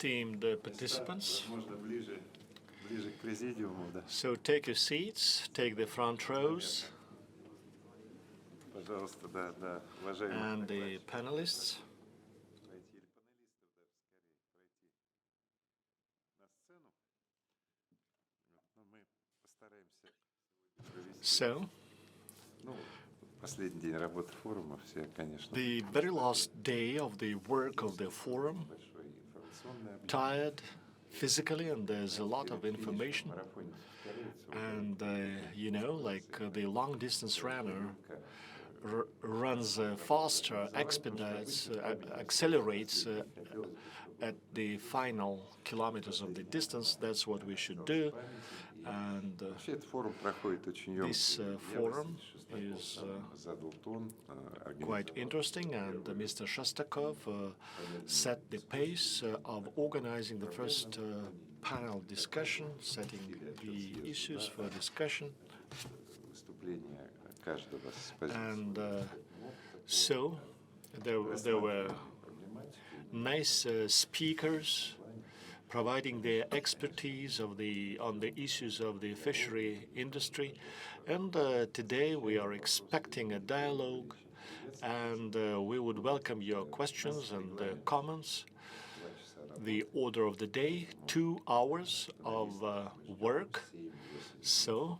esteemed participants. So take your seats, take the front rows, and the panelists. So, the very last day of the work of the forum, tired physically, and there's a lot of information. And, the long-distance runner runs faster, expedites, accelerates at the final kilometers of the distance. That's what we should do. And this forum is quite interesting, and Mr. Shostakov set the pace of organizing the first panel discussion, setting the issues for discussion. And so there were nice speakers providing their expertise on the issues of the fishery industry. And today we are expecting a dialogue, and we would welcome your questions and comments. The order of the day, 2 hours of work. So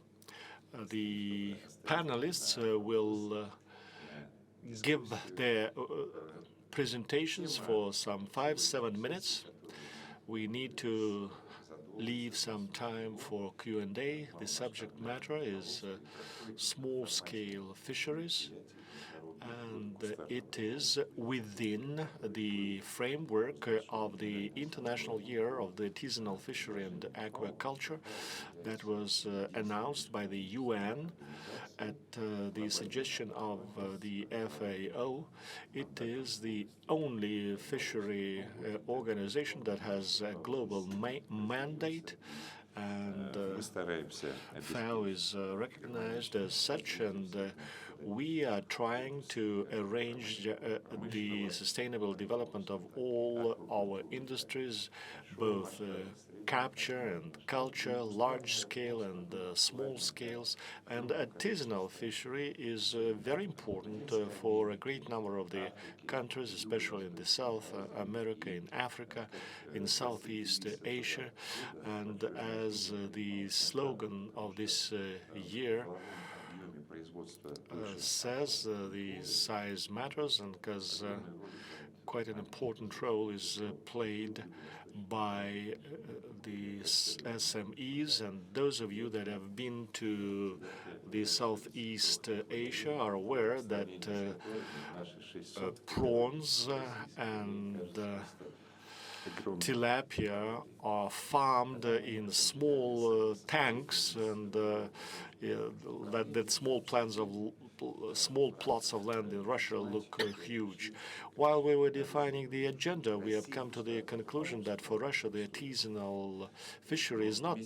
the panelists will give their presentations for some 5-7 minutes. We need to leave some time for Q&A. The subject matter is small-scale fisheries, and it is within the framework of the International Year of the Artisanal Fishery and Aquaculture that was announced by the UN at the suggestion of the FAO. It is the only fishery organization that has a global mandate, and FAO is recognized as such, and we are trying to arrange the sustainable development of all our industries, both capture and culture, large scale and small scales. And artisanal fishery is very important for a great number of the countries, especially in the South America, in Africa, in Southeast Asia. And as the slogan of this year says, the size matters, and because quite an important role is played by the SMEs, and those of you that have been to the Southeast Asia are aware that prawns and tilapia are farmed in small tanks, and that small plots of land in Russia look huge. While we were defining the agenda, we have come to the conclusion that for Russia, the artisanal fishery is not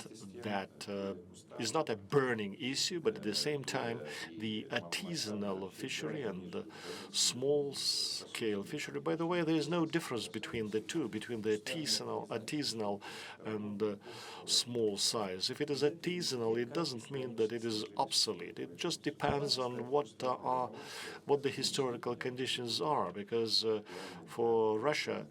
a burning issue, but at the same time, the artisanal fishery and the small-scale fishery. By the way, there is no difference between the two, between the artisanal and small size. If it is artisanal, it doesn't mean that it is obsolete. It just depends on what the historical conditions are, because for Russia,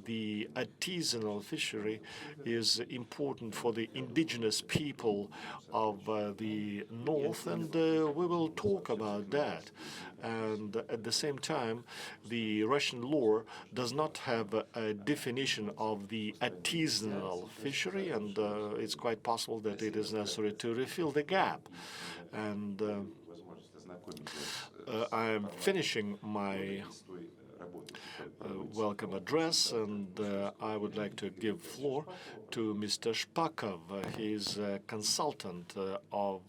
the artisanal fishery is important for the indigenous people of the north, and we will talk about that. And at the same time, the Russian law does not have a definition of the artisanal fishery, and it's quite possible that it is necessary to refill the gap. And I am finishing my welcome address, and I would like to give floor to Mr. Shpakov. He is a consultant of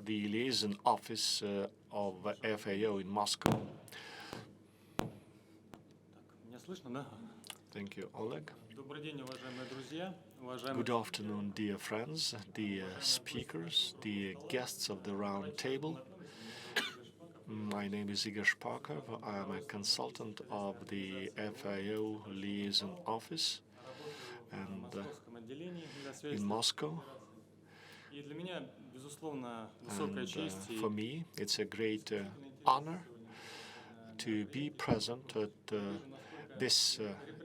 the liaison office of FAO in Moscow. Thank you, Oleg. Good afternoon, dear friends, dear speakers, dear guests of the round table. My name is Igor Shpakov. I am a consultant of the FAO Liaison Office, and in Moscow. And for me, it's a great honor to be present at this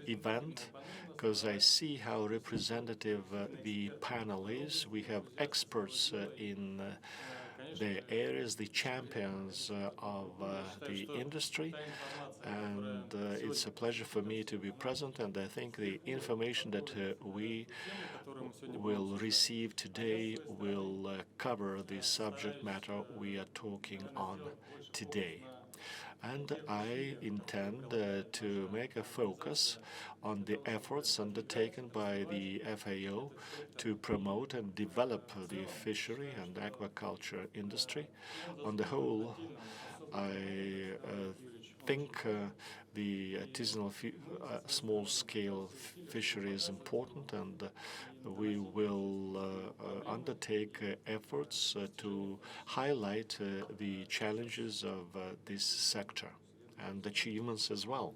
event, because I see how representative the panel is. We have experts in the areas, the champions of the industry, and it's a pleasure for me to be present. And I think the information that we will receive today will cover the subject matter we are talking on today. And I intend to make a focus on the efforts undertaken by the FAO to promote and develop the fishery and aquaculture industry. On the whole, I think the artisanal small-scale fishery is important, and we will undertake efforts to highlight the challenges of this sector and achievements as well.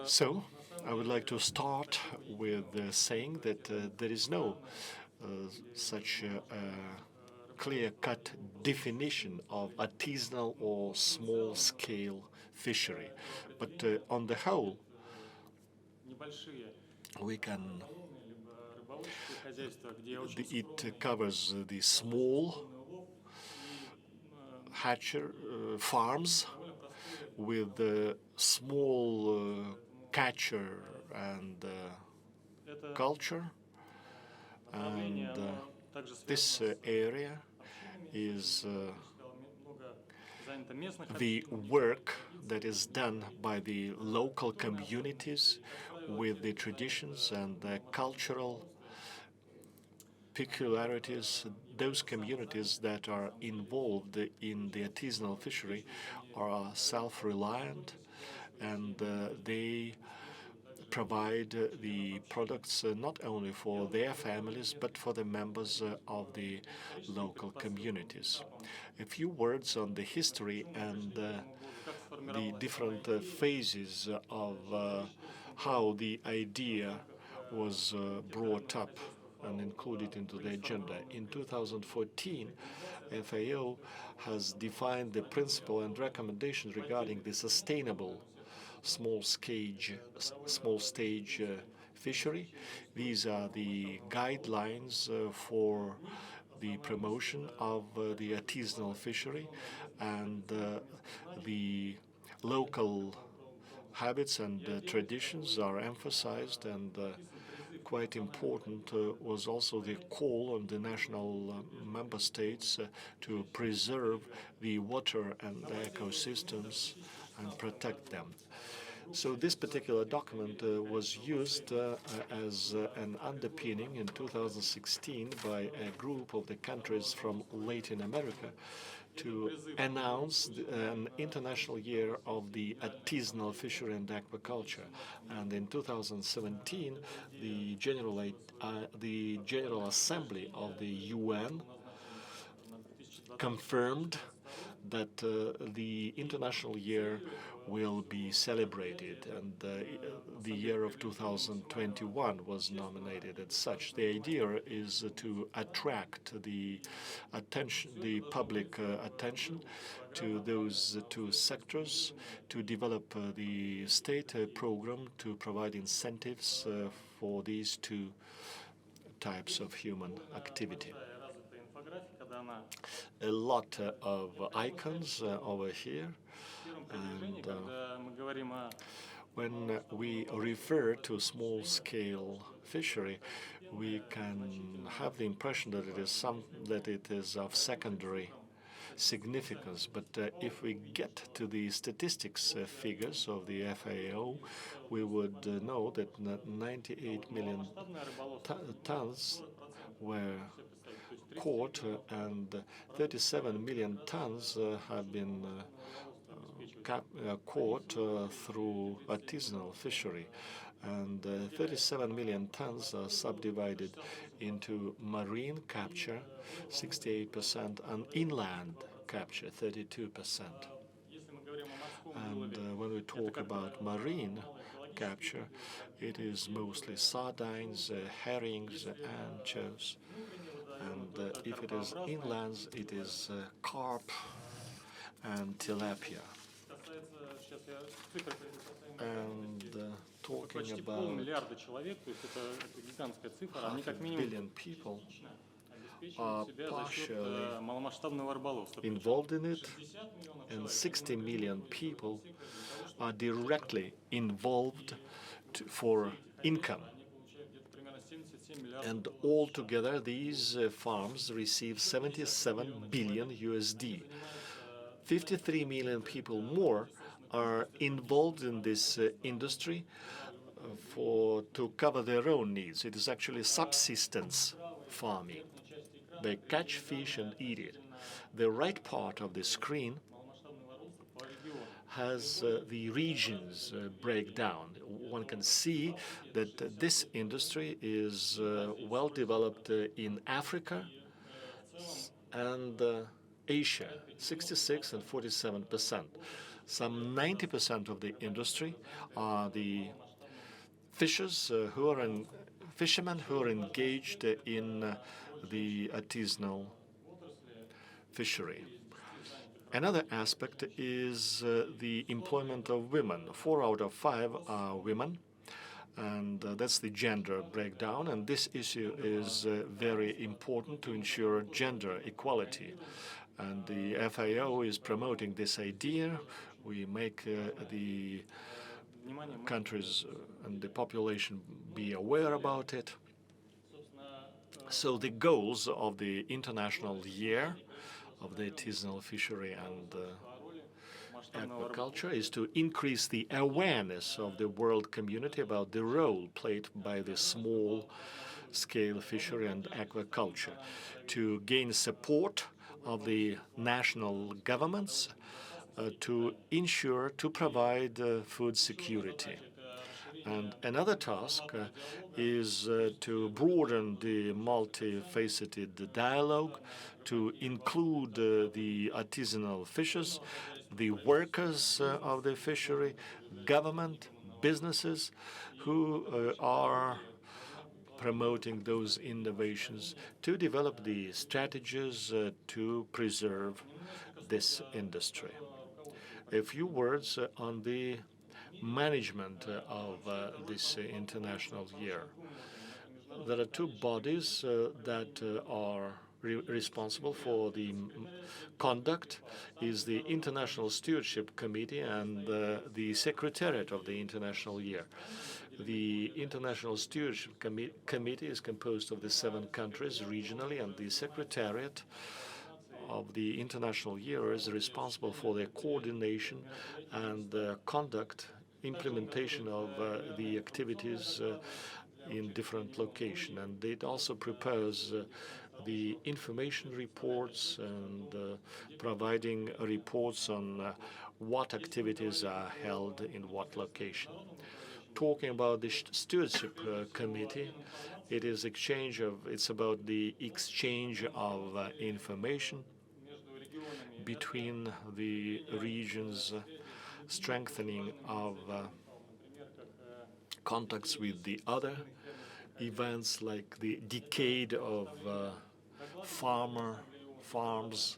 So, I would like to start with saying that there is no such clear-cut definition of artisanal or small-scale fishery. But on the whole, we can it covers the small hatcher farms with small catcher and culture, and this area is the work that is done by the local communities with the traditions and the cultural peculiarities. Those communities that are involved in the artisanal fishery are self-reliant, and they provide the products not only for their families but for the members of the local communities. A few words on the history and the different phases of how the idea was brought up and included into the agenda. In 2014, FAO has defined the principle and recommendations regarding the sustainable small-stage fishery. These are the guidelines for the promotion of the artisanal fishery, and the local habits and traditions are emphasized, and quite important was also the call on the national member states to preserve the water and ecosystems and protect them. So this particular document was used as an underpinning in 2016 by a group of the countries from Latin America to announce an international year of the artisanal fishery and aquaculture. And in 2017, the General Assembly of the UN confirmed that the international year will be celebrated, and the year of 2021 was nominated as such. The idea is to attract the attention, the public attention to those two sectors, to develop the state program to provide incentives for these two types of human activity. A lot of icons over here, and when we refer to small-scale fishery, we can have the impression that it is of secondary significance. But if we get to the statistics figures of the FAO, we would know that 98 million tons were caught, and 37 million tons have been caught through artisanal fishery, and 37 million tons are subdivided into marine capture, 68%, and inland capture, 32%. And when we talk about marine, capture. It is mostly sardines, herrings, anchovies. And if it is inlands, it is carp and tilapia. And talking about half a billion people are partially involved in it, and 60 million people are directly involved for income. And altogether, these farms receive 77 billion USD. 53 million people more are involved in this industry to cover their own needs. It is actually subsistence farming. They catch fish and eat it. The right part of the screen has the regions breakdown. One can see that this industry is well developed in Africa and Asia, 66 and 47%. Some 90% of the industry are the fishermen who are engaged in the artisanal fishery. Another aspect is the employment of women. 4 out of 5 are women, and that's the gender breakdown. And this issue is very important to ensure gender equality. And the FAO is promoting this idea. We make the countries and the population be aware about it. So the goals of the International Year of the Artisanal Fishery and Aquaculture is to increase the awareness of the world community about the role played by the small-scale fishery and aquaculture, to gain support of the national governments to provide food security. And another task is to broaden the multifaceted dialogue, to include the artisanal fishers, the workers of the fishery, government, businesses who are promoting those innovations, to develop the strategies to preserve this industry. A few words on the management of this international year. There are 2 bodies that are responsible for the conduct, is the International Stewardship Committee and the Secretariat of the International Year. The International Stewardship Committee is composed of the 7 countries regionally, and the Secretariat of the International Year is responsible for the coordination and conduct, implementation of the activities in different locations. And it also prepares the information reports and providing reports on what activities are held in what location. Talking about the Stewardship Committee, it's about the exchange of information between the regions, strengthening of contacts with the other events like the Decade of Farms.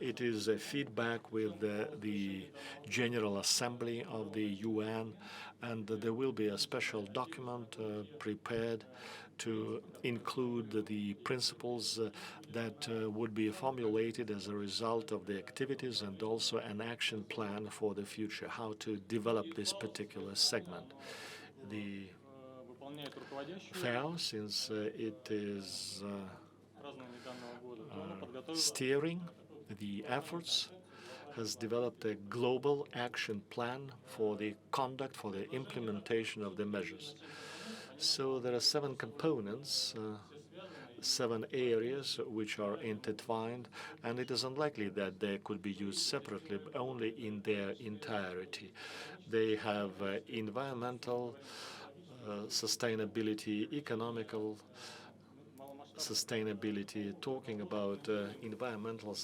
It is a feedback with the General Assembly of the UN, and there will be a special document prepared to include the principles that would be formulated as a result of the activities, and also an action plan for the future, how to develop this particular segment. The FAO, since it is steering the efforts, has developed a global action plan for the conduct, for the implementation of the measures. So there are 7 components, 7 areas which are intertwined, and it is unlikely that they could be used separately, but only in their entirety. They have environmental sustainability, economical sustainability. Talking about environmental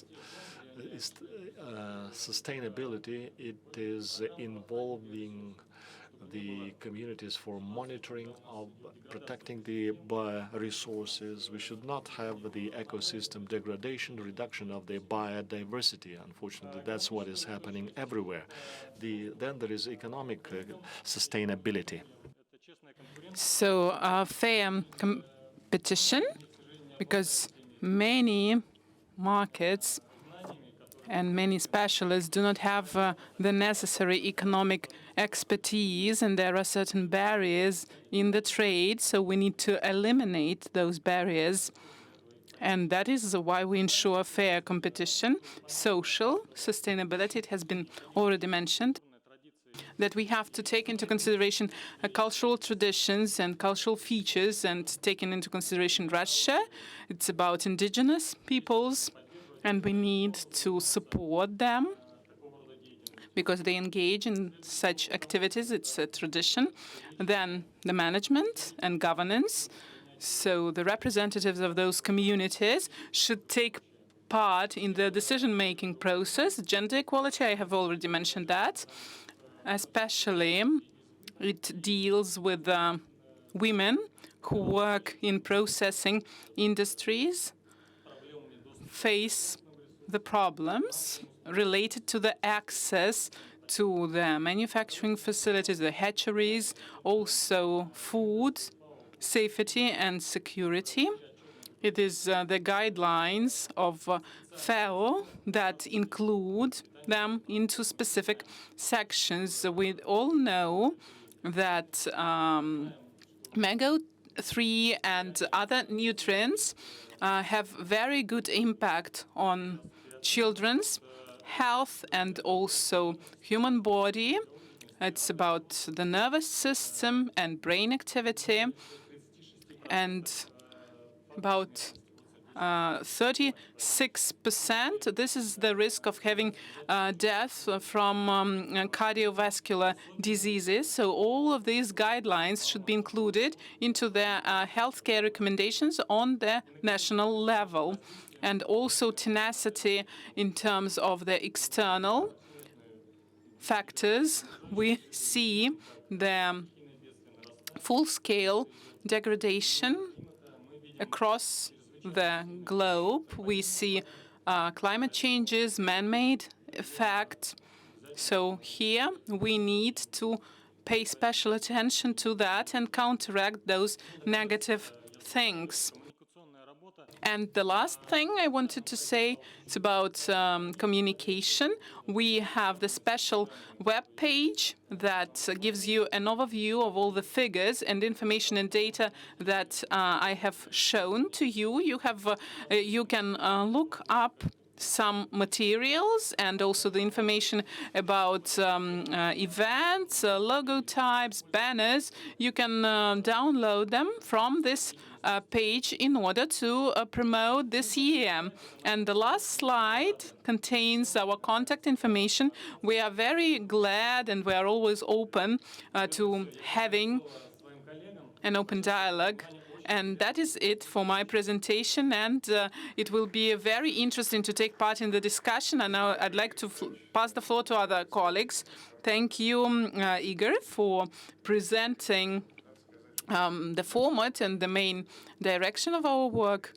sustainability, it is involving the communities for monitoring of protecting the resources. We should not have the ecosystem degradation, reduction of the biodiversity. Unfortunately, that's what is happening everywhere. Then there is economic sustainability. So fair competition, because many markets and many specialists do not have the necessary economic expertise, and there are certain barriers in the trade, so we need to eliminate those barriers. And that is why we ensure fair competition. Social sustainability, it has been already mentioned, that we have to take into consideration cultural traditions and cultural features, and taking into consideration Russia, it's about indigenous peoples, and we need to support them because they engage in such activities. It's a tradition. Then the management and governance. So the representatives of those communities should take part in the decision-making process. Gender equality, I have already mentioned that. Especially, it deals with women who work in processing industries, face the problems related to the access to the manufacturing facilities, the hatcheries, also food safety and security. It is the guidelines of FAO that include them into specific sections. We all know that omega-3 and other nutrients have very good impact on children's health and also human body. It's about the nervous system and brain activity, and about 36%. This is the risk of having death from cardiovascular diseases. So all of these guidelines should be included into the healthcare recommendations on the national level. And also tenacity in terms of the external factors. We see the full-scale degradation across the globe. We see climate changes, man-made effect. So here we need to pay special attention to that and counteract those negative things. And the last thing I wanted to say is about communication. We have the special web page that gives you an overview of all the figures and information and data that I have shown to you. You can look up some materials and also the information about events, logo types, banners. You can download them from this page in order to promote this year. And the last slide contains our contact information. We are very glad and we are always open to having an open dialogue. And that is it for my presentation, and it will be very interesting to take part in the discussion. And now I'd like to pass the floor to other colleagues. Thank you, Igor, for presenting the format and the main direction of our work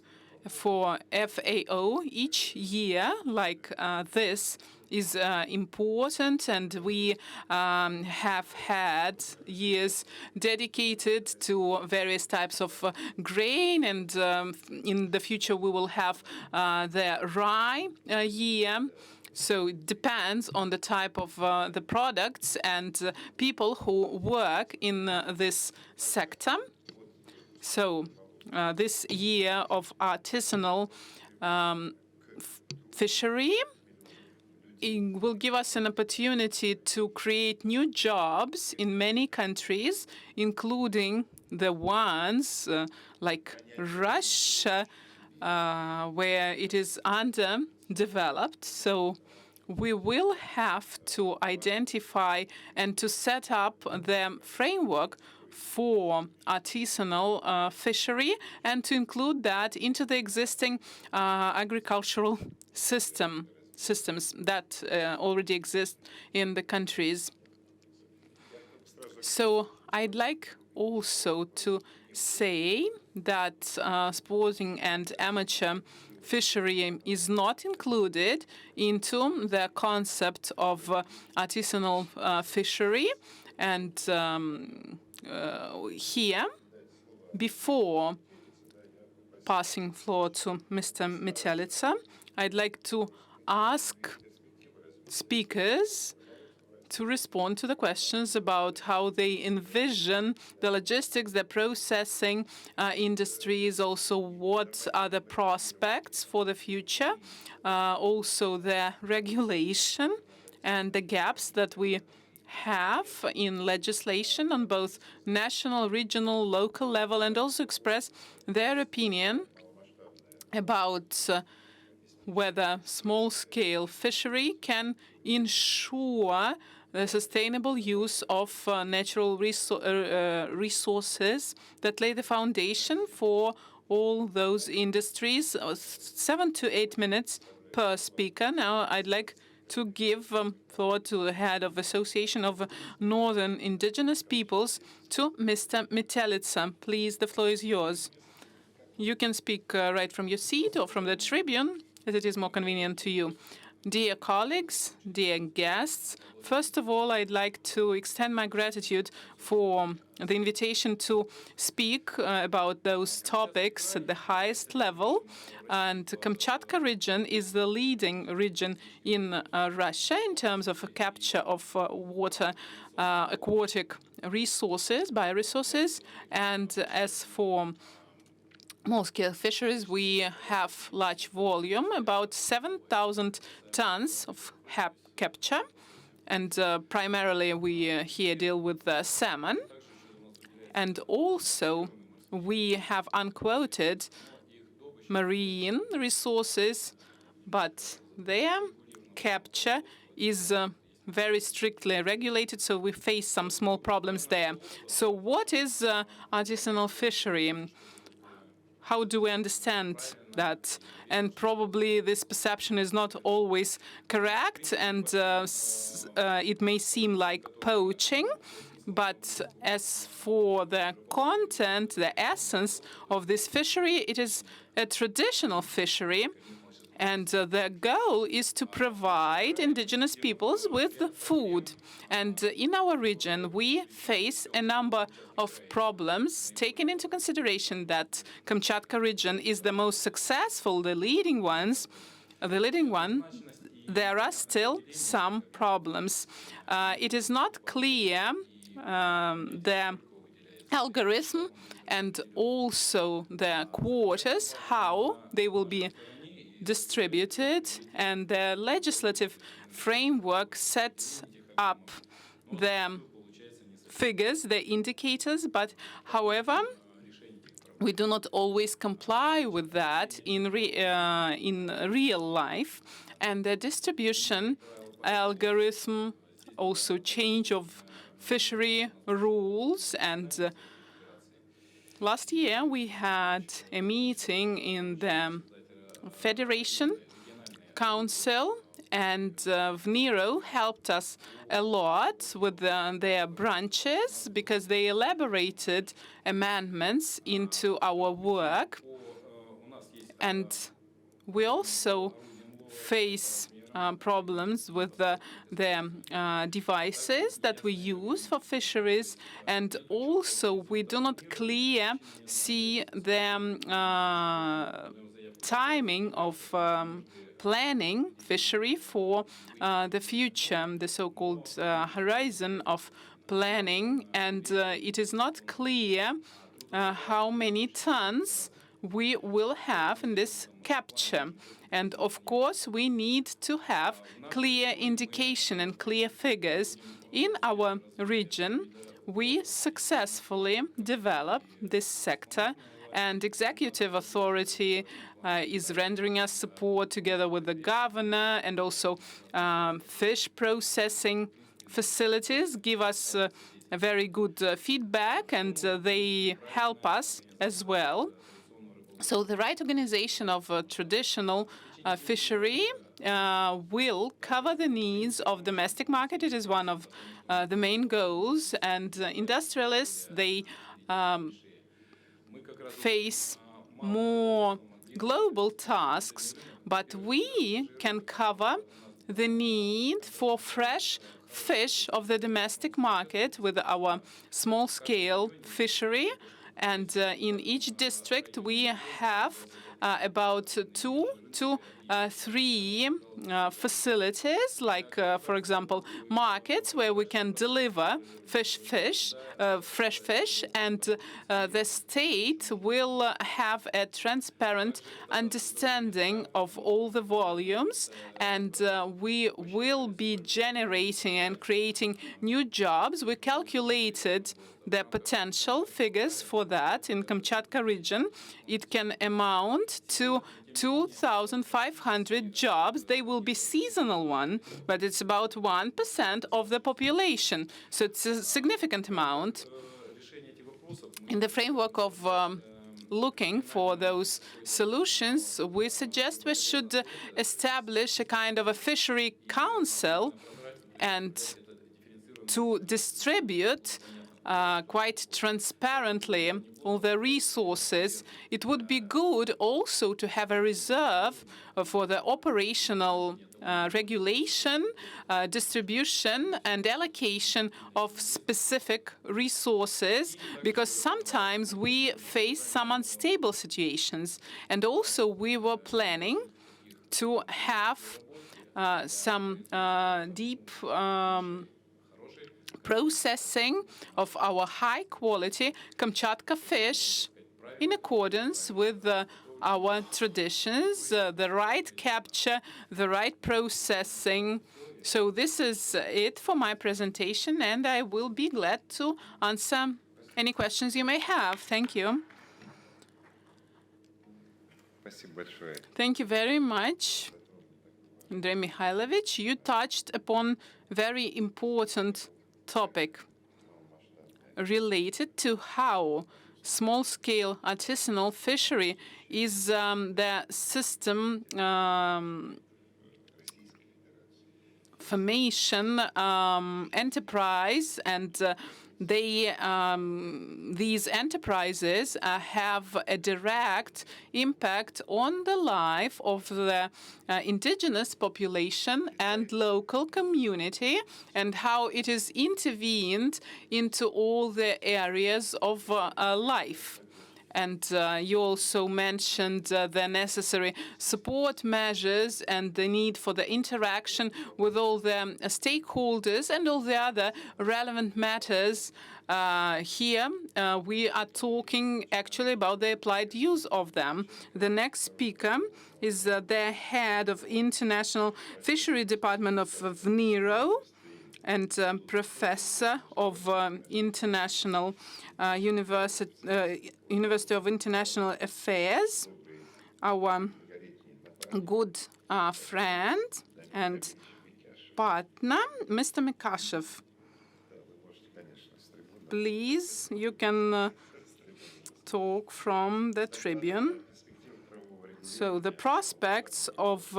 for FAO. Each year like this is important, and we have had years dedicated to various types of grain, and in the future we will have the rye year. So it depends on the type of the products and people who work in this sector. So this year of artisanal fishery, it will give us an opportunity to create new jobs in many countries, including the ones like Russia, where it is underdeveloped. So we will have to identify and to set up the framework for artisanal fishery and to include that into the existing agricultural systems that already exist in the countries. So I'd like also to say that sporting and amateur fishery is not included into the concept of artisanal fishery. And here, before passing floor to Mr. Metelitsa, I'd like to ask speakers to respond to the questions about how they envision the logistics, the processing industries, also what are the prospects for the future, also the regulation and the gaps that we have in legislation on both national, regional, local level, and also express their opinion about whether small-scale fishery can ensure the sustainable use of natural resources that lay the foundation for all those industries. 7 to 8 minutes per speaker. Now I'd like to give floor to the head of Association of Northern Indigenous Peoples, to Mr. Metelitsa. Please, the floor is yours. You can speak right from your seat or from the tribune, as it is more convenient to you. Dear colleagues, dear guests, first of all, I'd like to extend my gratitude for the invitation to speak about those topics at the highest level. And Kamchatka region is the leading region in Russia in terms of capture of water, aquatic resources, bioresources. And as for small-scale fisheries, we have large volume, about 7,000 tons of capture, and primarily we here deal with salmon. And also we have unquoted marine resources, but their capture is very strictly regulated, so we face some small problems there. So what is artisanal fishery? How do we understand that? And probably this perception is not always correct, and it may seem like poaching. But as for the content, the essence of this fishery, it is a traditional fishery. And the goal is to provide indigenous peoples with food. And in our region, we face a number of problems, taking into consideration that Kamchatka region is the most successful, the leading one. There are still some problems. It is not clear the algorithm and also the quotas, how they will be distributed, and the legislative framework sets up the figures, the indicators, but however, we do not always comply with that in real life. And the distribution algorithm, also change of fishery rules. And last year we had a meeting in the Federation Council, and VNIRO helped us a lot with their branches because they elaborated amendments into our work. And we also face problems with the devices that we use for fisheries, and also we do not clearly see the timing of planning fishery for the future, the so-called horizon of planning, and it is not clear how many tons we will have in this capture. And of course, we need to have clear indication and clear figures. In our region, we successfully develop this sector, and executive authority is rendering us support together with the governor, and also fish processing facilities give us a very good feedback, and they help us as well. So the right organization of traditional fishery will cover the needs of domestic market. It is one of the main goals, and industrialists, they face more global tasks, but we can cover the need for fresh fish of the domestic market with our small-scale fishery. And in each district, we have about 2 to 3 facilities, like, for example, markets where we can deliver fresh fish, and the state will have a transparent understanding of all the volumes, and we will be generating and creating new jobs. We calculated the potential figures for that in Kamchatka region. It can amount to 2,500 jobs. They will be seasonal one, but it's about 1% of the population. So it's a significant amount. In the framework of looking for those solutions, we suggest we should establish a kind of a fishery council and to distribute quite transparently all the resources. It would be good also to have a reserve for the operational regulation, distribution, and allocation of specific resources, because sometimes we face some unstable situations. And also we were planning to have some deep processing of our high-quality Kamchatka fish in accordance with our traditions, the right capture, the right processing. So this is it for my presentation, and I will be glad to answer any questions you may have. Thank you. Thank you very much, Andrei Mikhailovich. You touched upon very important topic related to how small-scale artisanal fishery is the system formation enterprise, and these enterprises have a direct impact on the life of the indigenous population and local community, and how it is intervened into all the areas of life. And you also mentioned the necessary support measures and the need for the interaction with all the stakeholders and all the other relevant matters. Here, we are talking actually about the applied use of them. The next speaker is the head of International Fishery Department of VNIRO and professor of International University of International Affairs, our good friend and partner, Mr. Mikashev. Please, you can talk from the tribune. So the prospects of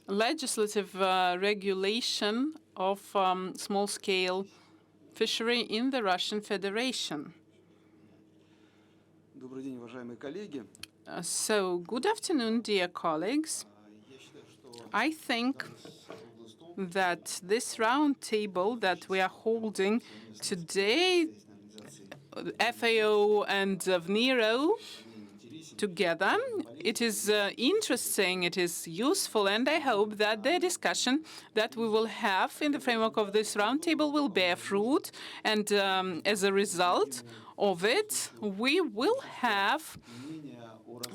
legislative regulation of small-scale fishery in the Russian Federation. So, good afternoon, dear colleagues. I think that this roundtable that we are holding today, FAO and VNIRO together, it is interesting, it is useful, and I hope that the discussion that we will have in the framework of this roundtable will bear fruit, and as a result of it, we will have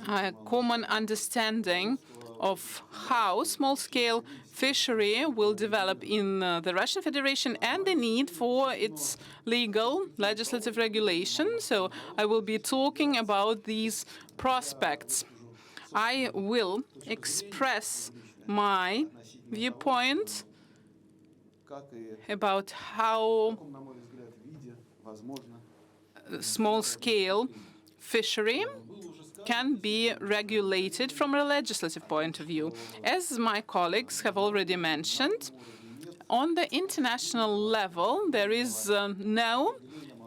a common understanding of how small-scale fishery will develop in the Russian Federation and the need for its legal legislative regulation. So I will be talking about these prospects. I will express my viewpoint about how small-scale fishery can be regulated from a legislative point of view. As my colleagues have already mentioned, on the international level, there is no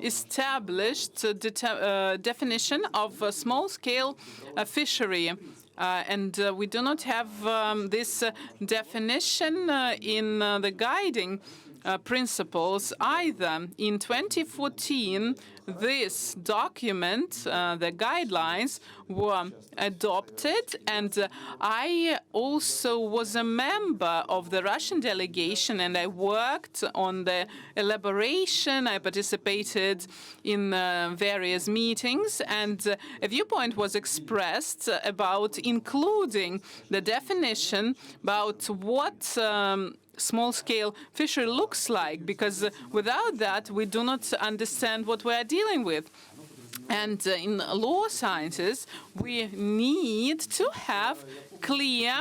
established definition of a small-scale fishery. We do not have this definition in the guiding principles either. In 2014, this document, the guidelines, were adopted, and I also was a member of the Russian delegation, and I worked on the elaboration. I participated in various meetings, and a viewpoint was expressed about including the definition about what small-scale fishery looks like, because without that, we do not understand what we are dealing with. And in law sciences, we need to have clear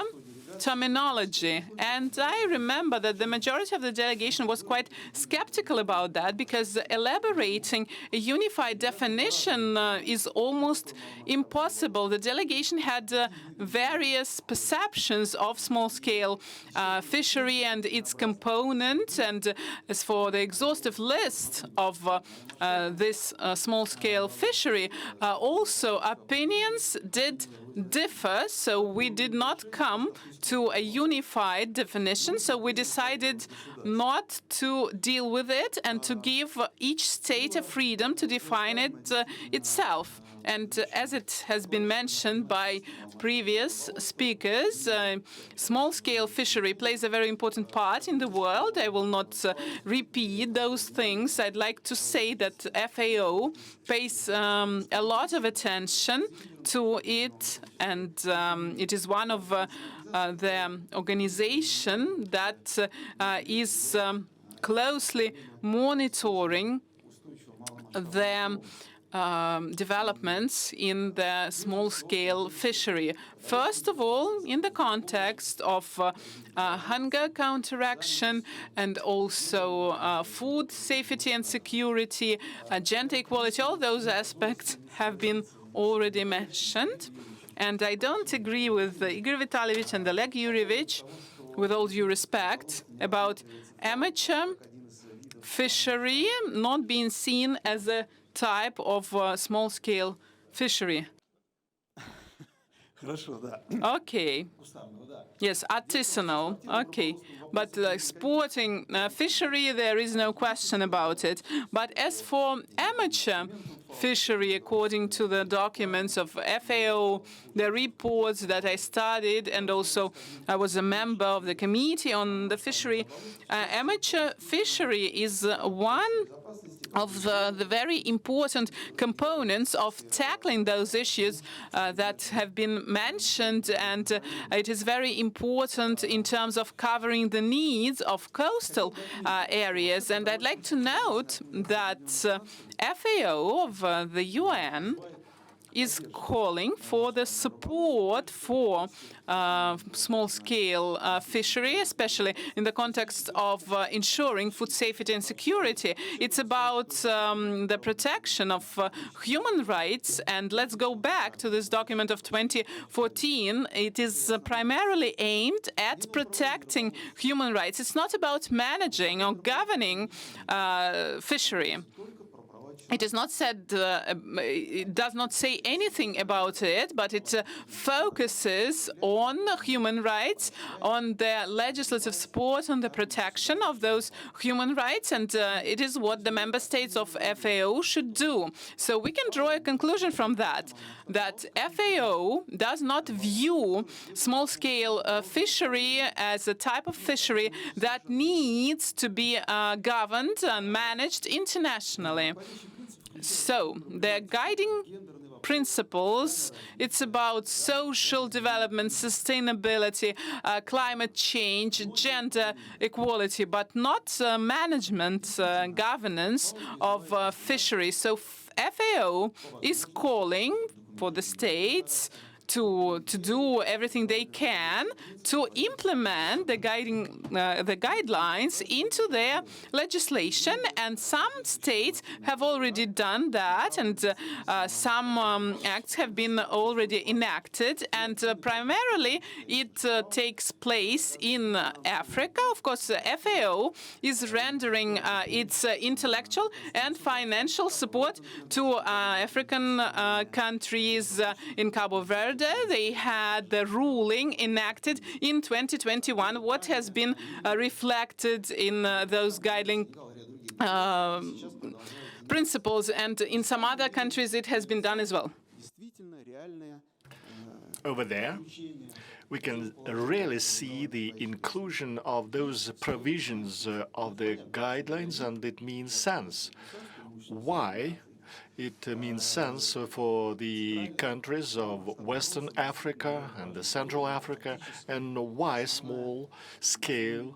terminology. And I remember that the majority of the delegation was quite skeptical about that, because elaborating a unified definition is almost impossible. The delegation had various perceptions of small-scale fishery and its components. And as for the exhaustive list of this small-scale fishery, also opinions did differ, so we did not come to a unified definition. So we decided not to deal with it and to give each state a freedom to define it itself. And as it has been mentioned by previous speakers, small-scale fishery plays a very important part in the world. I will not repeat those things. I'd like to say that FAO pays a lot of attention to it, and it is one of the organization that is closely monitoring the developments in the small-scale fishery. First of all, in the context of hunger counteraction and also food safety and security, gender equality, all those aspects have been already mentioned. And I don't agree with Igor Vitalyevich and Oleg Yurievich, with all due respect, about amateur fishery not being seen as a type of small-scale fishery. Okay. Yes, artisanal. Okay. But sporting fishery, there is no question about it. But as for amateur fishery, according to the documents of FAO, the reports that I studied, and also I was a member of the committee on the fishery, amateur fishery is one of the very important components of tackling those issues that have been mentioned, and it is very important in terms of covering the needs of coastal areas. And I'd like to note that FAO of the UN is calling for the support for small-scale fishery, especially in the context of ensuring food safety and security. It's about the protection of human rights. And let's go back to this document of 2014. It is primarily aimed at protecting human rights. It's not about managing or governing fishery. It is not said. It does not say anything about it, but it focuses on human rights, on the legislative support, on the protection of those human rights, and it is what the member states of FAO should do. So we can draw a conclusion from that FAO does not view small-scale fishery as a type of fishery that needs to be governed and managed internationally. So the guiding principles, it's about social development, sustainability, climate change, gender equality, but not management, governance of fisheries. So FAO is calling for the states to do everything they can to implement the guidelines into their legislation, and some states have already done that, and some acts have been already enacted, and primarily it takes place in Africa. Of course, FAO is rendering its intellectual and financial support to African countries. In Cabo Verde, they had the ruling enacted in 2021, what has been reflected in those guiding principles, and in some other countries it has been done as well. Over there, we can really see the inclusion of those provisions of the guidelines, and it means sense. Why? It means sense for the countries of Western Africa and the Central Africa, and why small-scale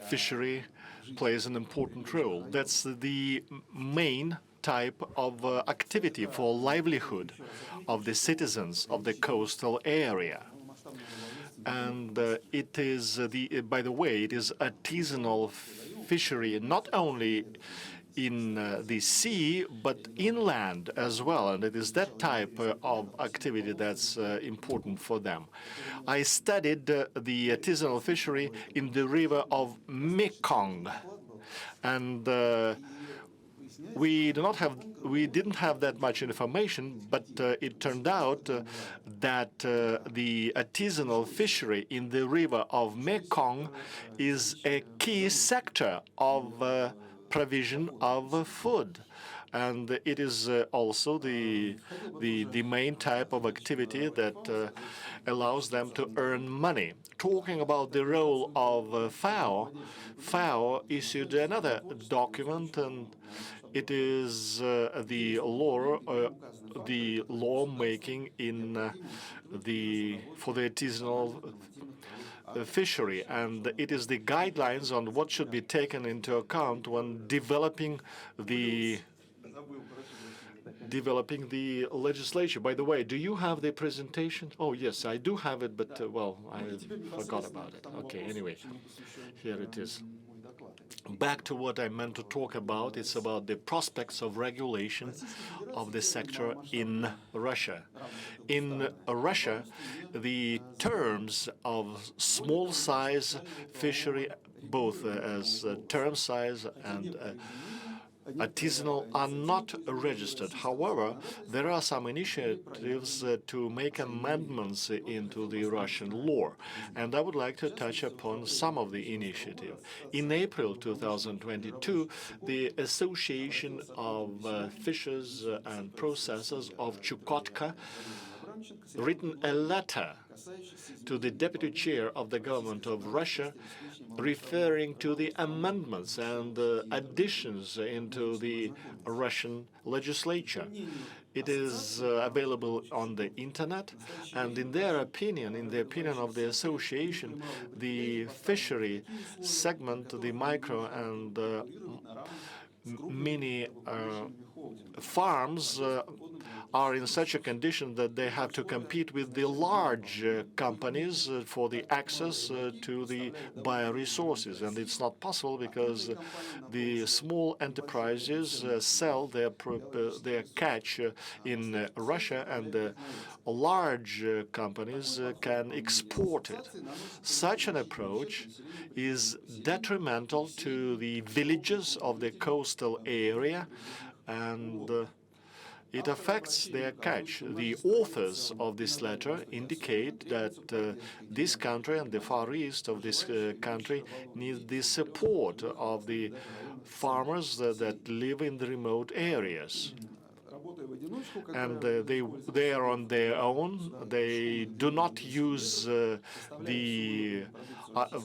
fishery plays an important role. That's the main type of activity for livelihood of the citizens of the coastal area. And it is, by the way, it is artisanal fishery, not only in the sea, but inland as well. And it is that type of activity that's important for them. I studied the artisanal fishery in the river of Mekong. And we didn't have that much information, but it turned out that the artisanal fishery in the river of Mekong is a key sector of provision of food, and it is also the main type of activity that allows them to earn money. Talking about the role of FAO, FAO issued another document, and it is the law making in for the artisanal fishery, and it is the guidelines on what should be taken into account when developing the legislation. By the way, do you have the presentation? Oh, yes, I do have it, but, well, I forgot about it. Okay, anyway, here it is. Back to what I meant to talk about. It's about the prospects of regulation of the sector in Russia. In Russia, the terms of small-size fishery, both as term size and artisanal, are not registered. However, there are some initiatives to make amendments into the Russian law, and I would like to touch upon some of the initiatives. In April 2022, the Association of Fishers and Processors of Chukotka written a letter to the deputy chair of the government of Russia referring to the amendments and additions into the Russian legislature. It is available on the internet, and in their opinion, in the opinion of the association, the fishery segment, the micro and mini farms are in such a condition that they have to compete with the large companies for the access to the bioresources. And it's not possible because the small enterprises sell their catch in Russia, and the large companies can export it. Such an approach is detrimental to the villages of the coastal area, and it affects their catch. The authors of this letter indicate that this country and the Far East of this country need the support of the farmers that live in the remote areas. And they are on their own. They do not use the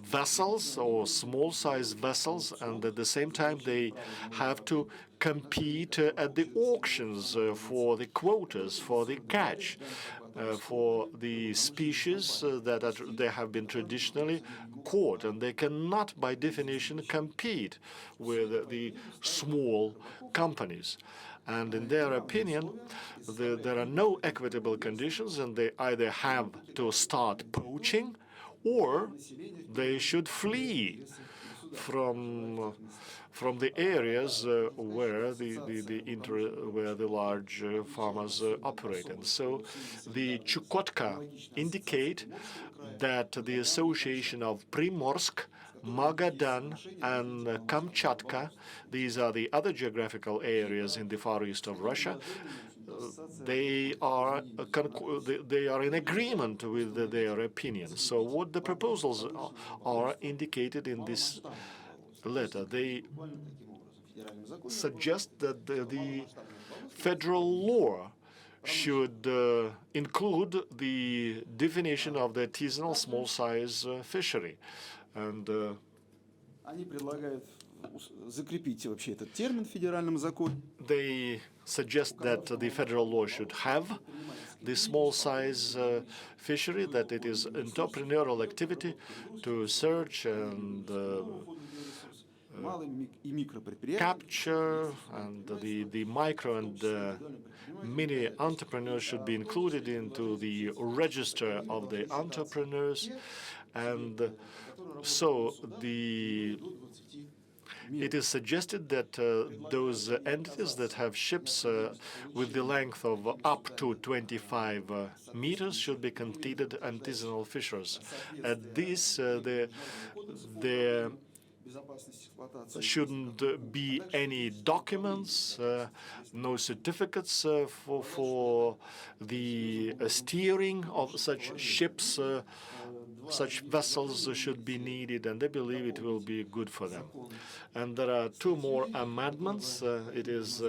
vessels or small-sized vessels, and at the same time they have to compete at the auctions for the quotas, for the catch. for the species that they have been traditionally caught, and they cannot, by definition, compete with the small companies. And in their opinion, there are no equitable conditions, and they either have to start poaching or they should flee from the areas where the large farmers operate. And so the Chukotka indicate that the association of Primorsk, Magadan, and Kamchatka, these are the other geographical areas in the far east of Russia, they are in agreement with their opinion. So what the proposals are indicated in this letter. They suggest that the federal law should include the definition of the artisanal small-size fishery. And they suggest that the federal law should have the small-size fishery, that it is entrepreneurial activity to search and capture, and the micro and mini entrepreneurs should be included into the register of the entrepreneurs. And so it is suggested that those entities that have ships with the length of up to 25 meters should be considered artisanal fishers. At this, there shouldn't be any documents, no certificates for the steering of such ships. Such vessels should be needed, and they believe it will be good for them. And there are two more amendments. It is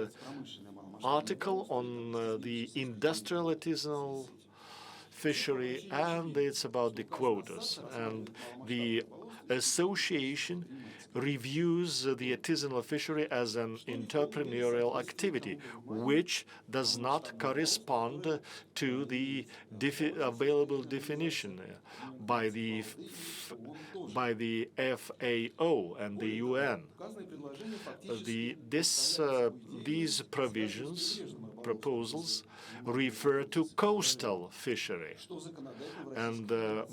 article on the industrial artisanal fishery, and it's about the quotas. And the association reviews the artisanal fishery as an entrepreneurial activity, which does not correspond to the available definition by the FAO and the UN. These proposals refer to coastal fishery, and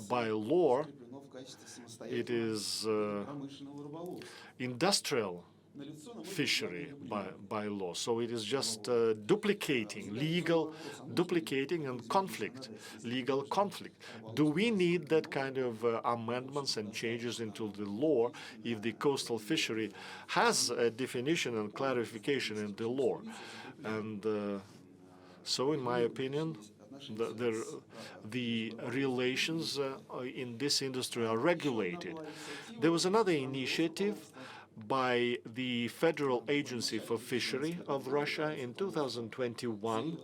by law it is industrial fishery by law. So it is just legal duplicating and legal conflict. Do we need that kind of amendments and changes into the law if the coastal fishery has a definition and clarification in the law? And so in my opinion, the relations in this industry are regulated. There was another initiative by the Federal Agency for Fishery of Russia in 2021.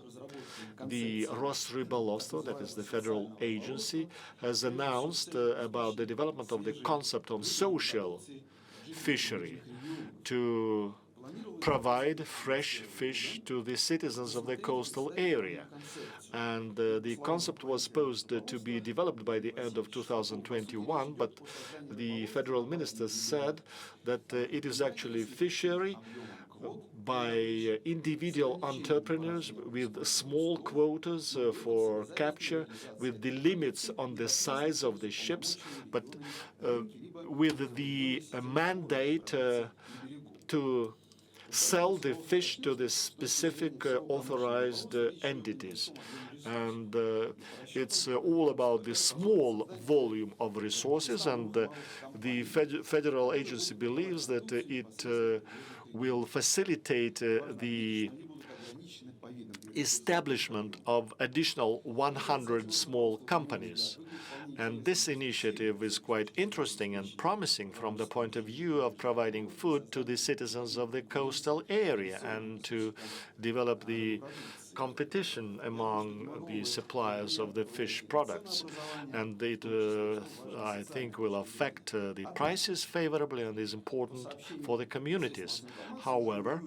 The Rosrybolovstvo, that is the federal agency, has announced about the development of the concept of social fishery to provide fresh fish to the citizens of the coastal area. And the concept was supposed to be developed by the end of 2021, but the federal minister said that it is actually fishery by individual entrepreneurs with small quotas for capture, with the limits on the size of the ships, but with the mandate to sell the fish to the specific authorized entities. And it's all about the small volume of resources, and the federal agency believes that it will facilitate the establishment of additional 100 small companies. And this initiative is quite interesting and promising from the point of view of providing food to the citizens of the coastal area and to develop the competition among the suppliers of the fish products, and it, I think, will affect the prices favorably and is important for the communities. However,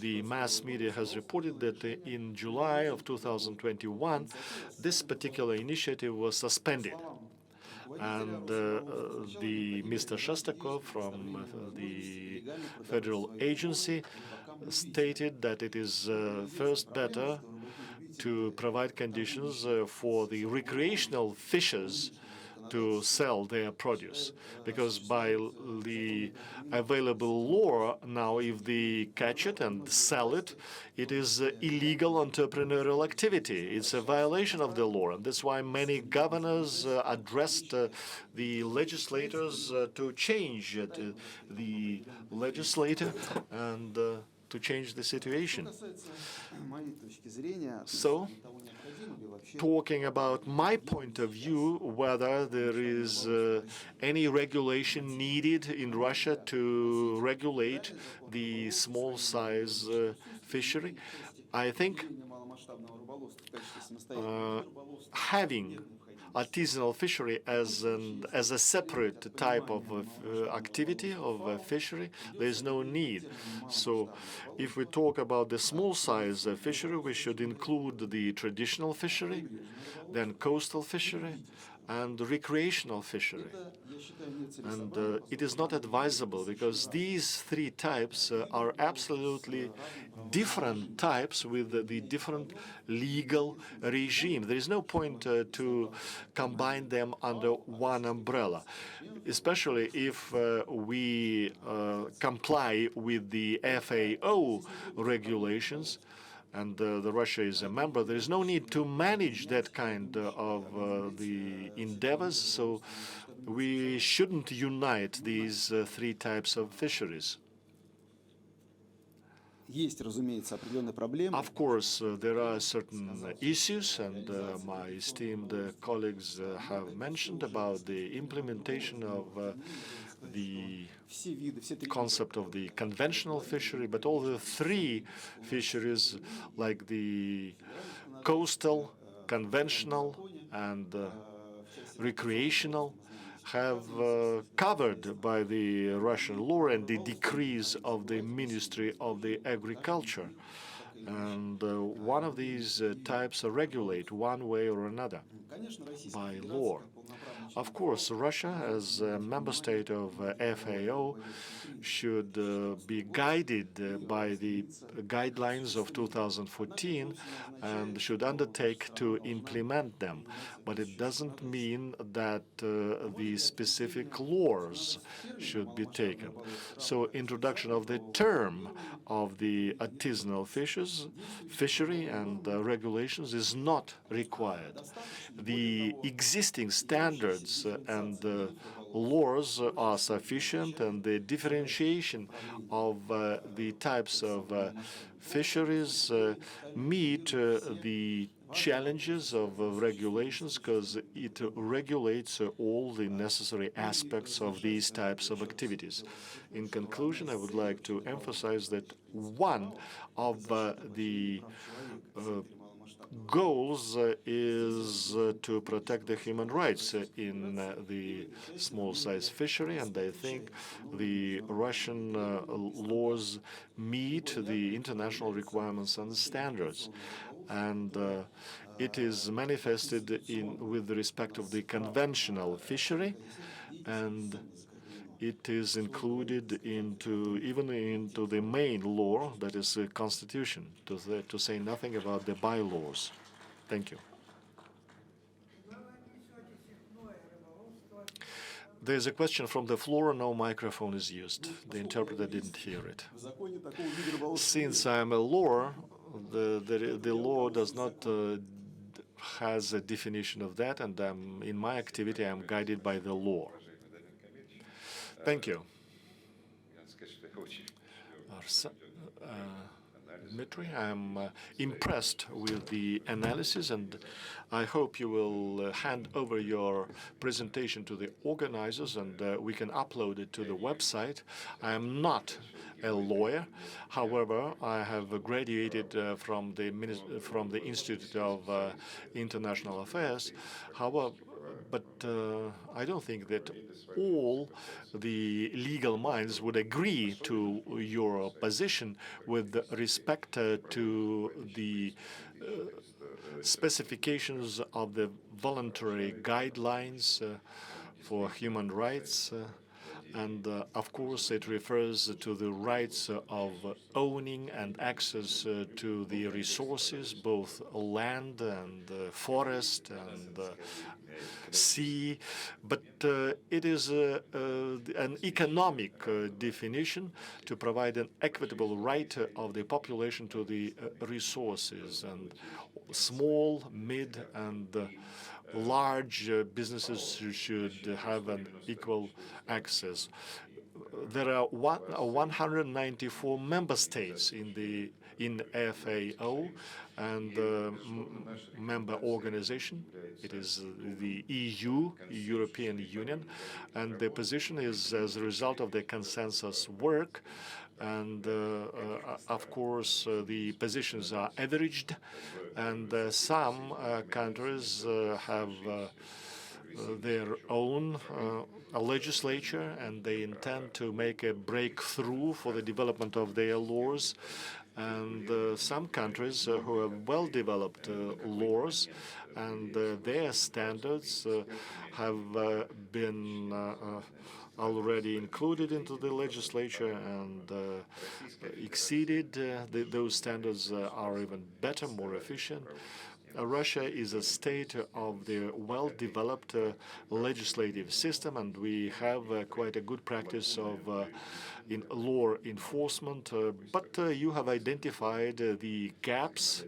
the mass media has reported that in July of 2021, this particular initiative was suspended. And the Mr. Shostakov from the federal agency stated that it is first better to provide conditions for the recreational fishers to sell their produce, because by the available law now, if they catch it and sell it, it is illegal entrepreneurial activity. It's a violation of the law, and that's why many governors addressed the legislators to change the legislator and to change the situation. So, talking about my point of view, whether there is any regulation needed in Russia to regulate the small-size fishery, I think having artisanal fishery as a separate type of activity of fishery, there is no need. So if we talk about the small-size fishery, we should include the traditional fishery, then coastal fishery, and recreational fishery. And it is not advisable, because these three types are absolutely different types with the different legal regime. There is no point to combine them under one umbrella, especially if we comply with the FAO regulations, and the Russia is a member. There is no need to manage that kind of the endeavors, so we shouldn't unite these three types of fisheries. Of course, there are certain issues, and my esteemed colleagues have mentioned about the implementation of the concept of the conventional fishery, but all the three fisheries, like the coastal, conventional, and recreational, have covered by the Russian law and the decrees of the Ministry of the Agriculture. And one of these types are regulated one way or another by law. Of course, Russia, as a member state of FAO, should be guided by the guidelines of 2014 and should undertake to implement them. But it doesn't mean that the specific laws should be taken. So introduction of the term of the artisanal fishery and regulations is not required. The existing standards and laws are sufficient, and the differentiation of the types of fisheries meet the challenges of regulations, because it regulates all the necessary aspects of these types of activities. In conclusion, I would like to emphasize that one of the goals is to protect the human rights in the small-size fishery, and I think the Russian laws meet the international requirements and standards. And it is manifested with respect of the conventional fishery, and it is included even into the main law, that is the Constitution, to say nothing about the bylaws. Thank you. There's a question from the floor. No microphone is used. The interpreter didn't hear it. Since I'm a lawyer, the law does not has a definition of that, and in my activity I'm guided by the law. Thank you. Dmitry, I'm impressed with the analysis, and I hope you will hand over your presentation to the organizers, and we can upload it to the website. I am not a lawyer. However, I have graduated from the Institute of International Affairs. However, but I don't think that all the legal minds would agree to your position with respect to the specifications of the voluntary guidelines for human rights. And of course, it refers to the rights of owning and access to the resources, both land and forest and sea. But it is an economic definition to provide an equitable right of the population to the resources. And small, mid, and large businesses should have an equal access. There are 194 member states in FAO and member organization. It is the EU, European Union, and the position is as a result of the consensus work. And of course, the positions are averaged, and some countries have their own legislature, and they intend to make a breakthrough for the development of their laws. And some countries who have well-developed laws, and their standards have been already included into the legislature and exceeded. Those standards are even better, more efficient. Russia is a state of the well-developed legislative system, and we have quite a good practice of in law enforcement. But you have identified the gaps,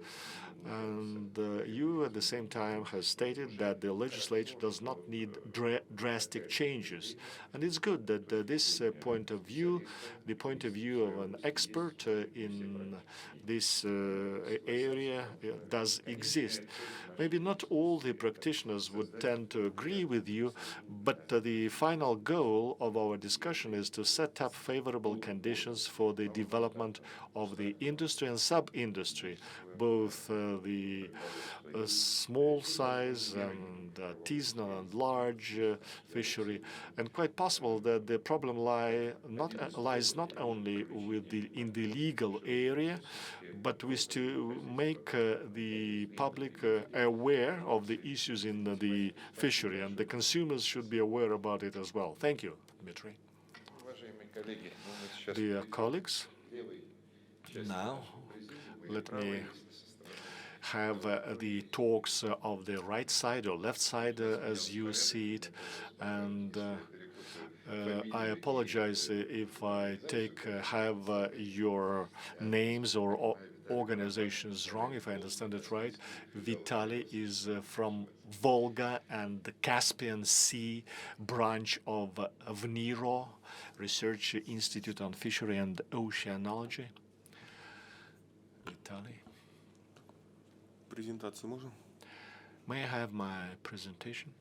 and you at the same time have stated that the legislature does not need drastic changes. And it's good that this point of view, the point of view of an expert in this area, does exist. Maybe not all the practitioners would tend to agree with you, but the final goal of our discussion is to set up favorable conditions for the development of the industry and sub-industry, both the small size and artisanal and large fishery. And quite possible that the problem lies not only in the legal area, but with to make the public aware of the issues in the fishery, and the consumers should be aware about it as well. Thank you, Dmitry. Dear colleagues, now let me have the talks of the right side or left side as you see it. And I apologize if I have your names or organizations wrong, if I understand it right. Vitaly is from Volga and the Caspian Sea branch of VNIRO, Research Institute on Fishery and Oceanology. Vitaly. May I have my presentation?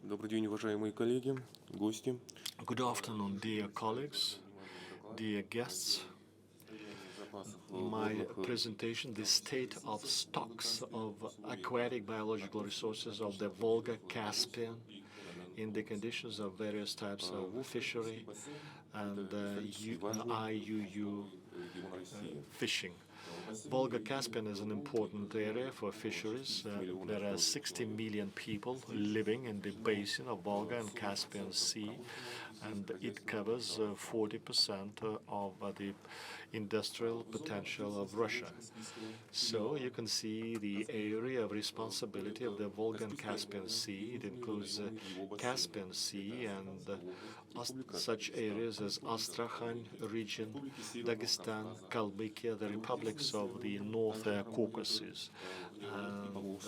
Добрый день, уважаемые коллеги, гости. Good afternoon, dear colleagues, dear guests. My presentation, the state of stocks of aquatic biological resources of the Volga-Caspian in the conditions of various types of fishery and IUU fishing. Volga-Caspian is an important area for fisheries. There are 60 million people living in the basin of Volga and Caspian Sea, and it covers 40% of the industrial potential of Russia. So you can see the area of responsibility of the Volga and Caspian Sea. It includes Caspian Sea and such areas as Astrakhan region, Dagestan, Kalmykia, the republics of the North Caucasus. And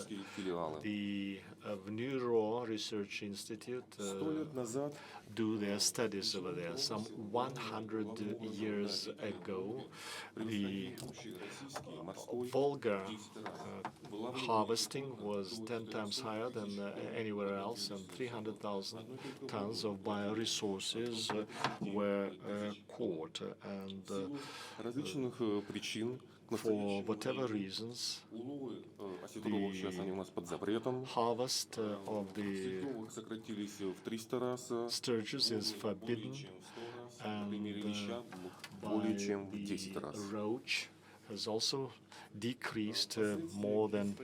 the VNIRO Research Institute 100 лет назад do their studies over there. Some 100 years ago, the превосходящий морской Volga в 10 раз была harvesting was 10 times higher than anywhere else, and 300,000 tons of bioresources were caught. And различных причин к for настоящему whatever времени reasons, уловы осетров сейчас они у нас под запретом. harvest of the Осетров сократились в 300 раз, sturgeon is forbidden, чем в 100 раз, and например, леща by более чем в the 10 раз. roach has also decreased more than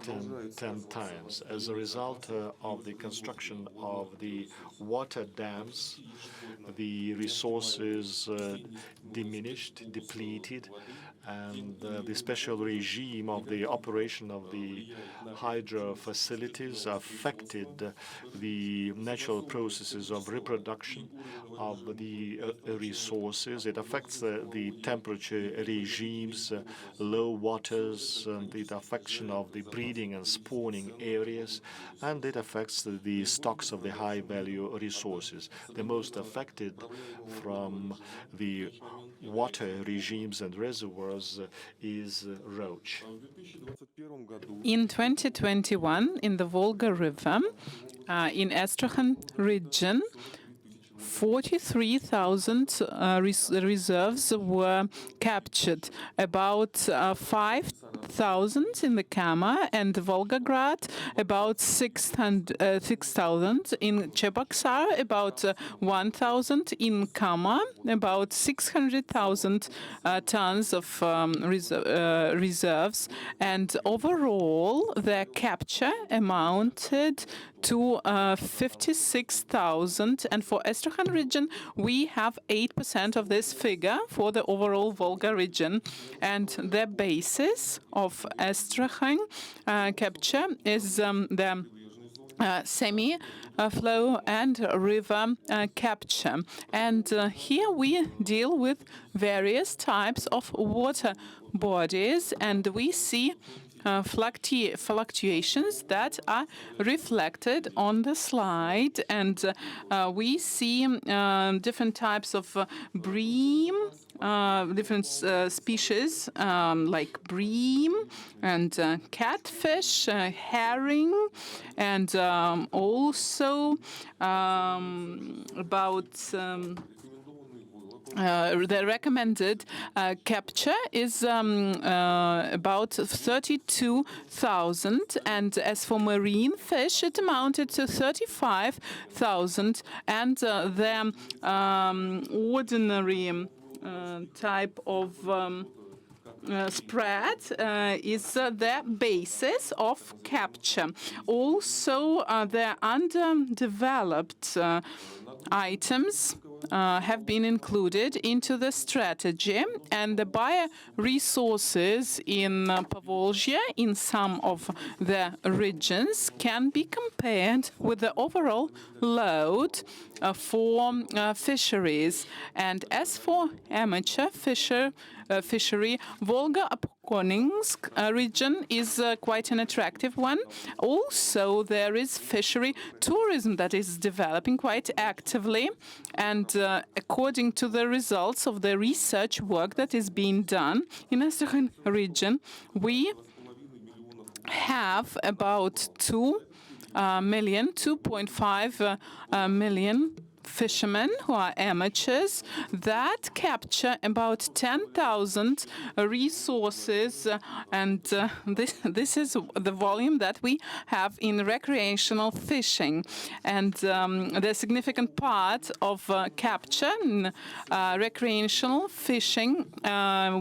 10 times. As a result of the construction of the water dams, the resources diminished, depleted, and the special regime of the operation of the hydro facilities affected the natural processes of reproduction of the resources. It affects the temperature regimes, low waters, and the affection of the breeding and spawning areas, and it affects the stocks of the high-value resources. The most affected from the water regimes and reservoirs is roach. In 2021, in the Volga River, in Astrakhan region, 43,000 reserves were captured, about 5,000 in the Kama and Volgograd, about 6,000 in Cheboksar, about 1,000 in Kama, about 600,000 tons of reserves, and overall their capture amounted to 56,000, and for Astrakhan region we have 8% of this figure for the overall Volga region, and the basis of Astrakhan capture is the semi-flow and river capture. And here we deal with various types of water bodies, and we see fluctuations that are reflected on the slide, and we see different types of bream, different species like bream and catfish, herring, and also about the recommended capture is about 32,000, and as for marine fish, it amounted to 35,000, and the ordinary type of spread is the basis of capture. Also, the underdeveloped items have been included into the strategy, and the bioresources in Povolzhia, in some of the regions, can be compared with the overall load for fisheries. And as for amateur fishery, Volga-Apkoninsk region is quite an attractive one. Also, there is fishery tourism that is developing quite actively, and according to the results of the research work that is being done in Astrakhan region, we have about 2.5 million fishermen who are amateurs that capture about 10,000 resources, and this is the volume that we have in recreational fishing. And the significant part of capture in recreational fishing,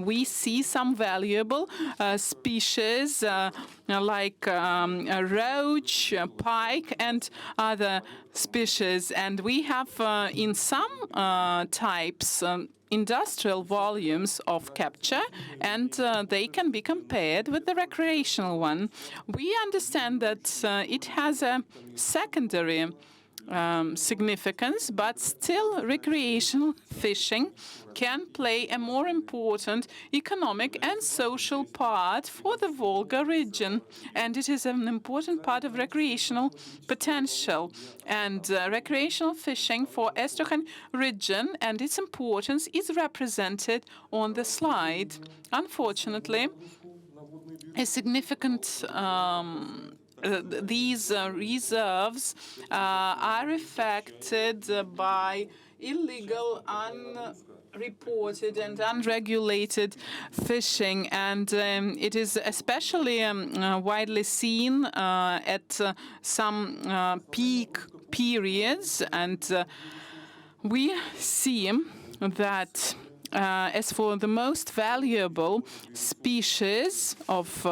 we see some valuable species like roach, pike, and other species, and we have in some types industrial volumes of capture, and they can be compared with the recreational one. We understand that it has a secondary significance, but still recreational fishing can play a more important economic and social part for the Volga region. And it is an important part of recreational potential. And recreational fishing for Astrakhan region and its importance is represented on the slide. Unfortunately, a significant these reserves are affected by illegal, unreported, and unregulated fishing, and it is especially widely seen at some peak periods, and we see that as for the most valuable species of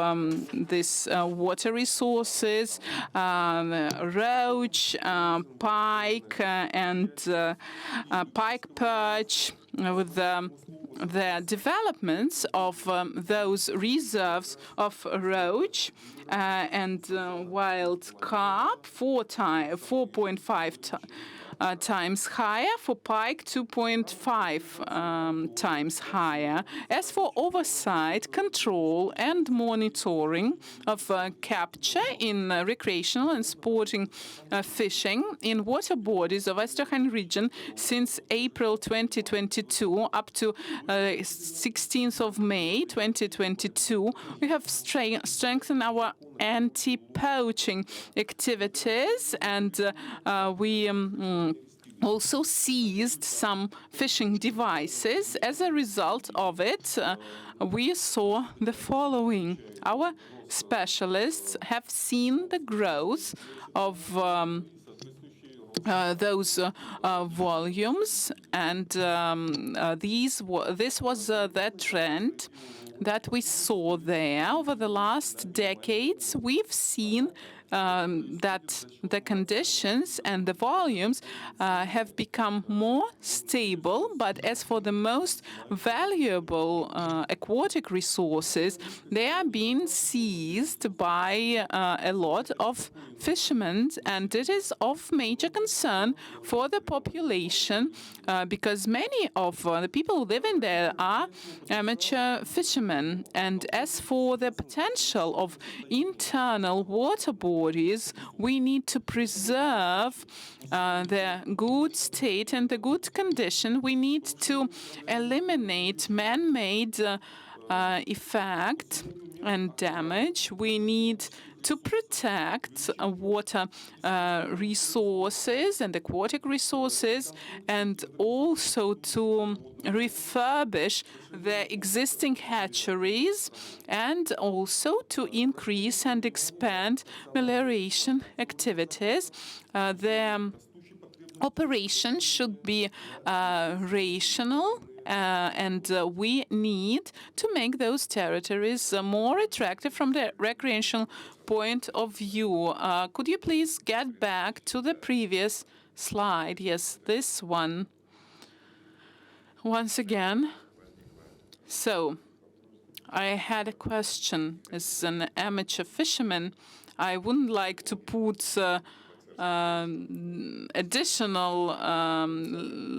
these water resources, roach, pike, and pike perch, with the developments of those reserves of roach and wild carp 4.5 times higher, for pike 2.5 times higher. As for oversight, control, and monitoring of capture in recreational and sporting fishing in water bodies of Astrakhan region since April 2022 up to 16th of May 2022, we have strengthened our anti-poaching activities, and we also seized some fishing devices. As a result of it, we saw the following. Our specialists have seen the growth of those volumes, and this was the trend that we saw there over the last decades. We've seen that the conditions and the volumes have become more stable, but as for the most valuable aquatic resources, they are being seized by a lot of fishermen, and it is of major concern for the population because many of the people living there are amateur fishermen. And as for the potential of internal water bodies, we need to preserve the good state and the good condition. We need to eliminate man-made effect and damage. We need to protect water resources and aquatic resources, and also to refurbish the existing hatcheries, and also to increase and expand melioration activities. The operation should be rational, and we need to make those territories more attractive from the recreational point of view. Could you please get back to the previous slide? Yes, this one. Once again. So, I had a question. As an amateur fisherman, I wouldn't like to put additional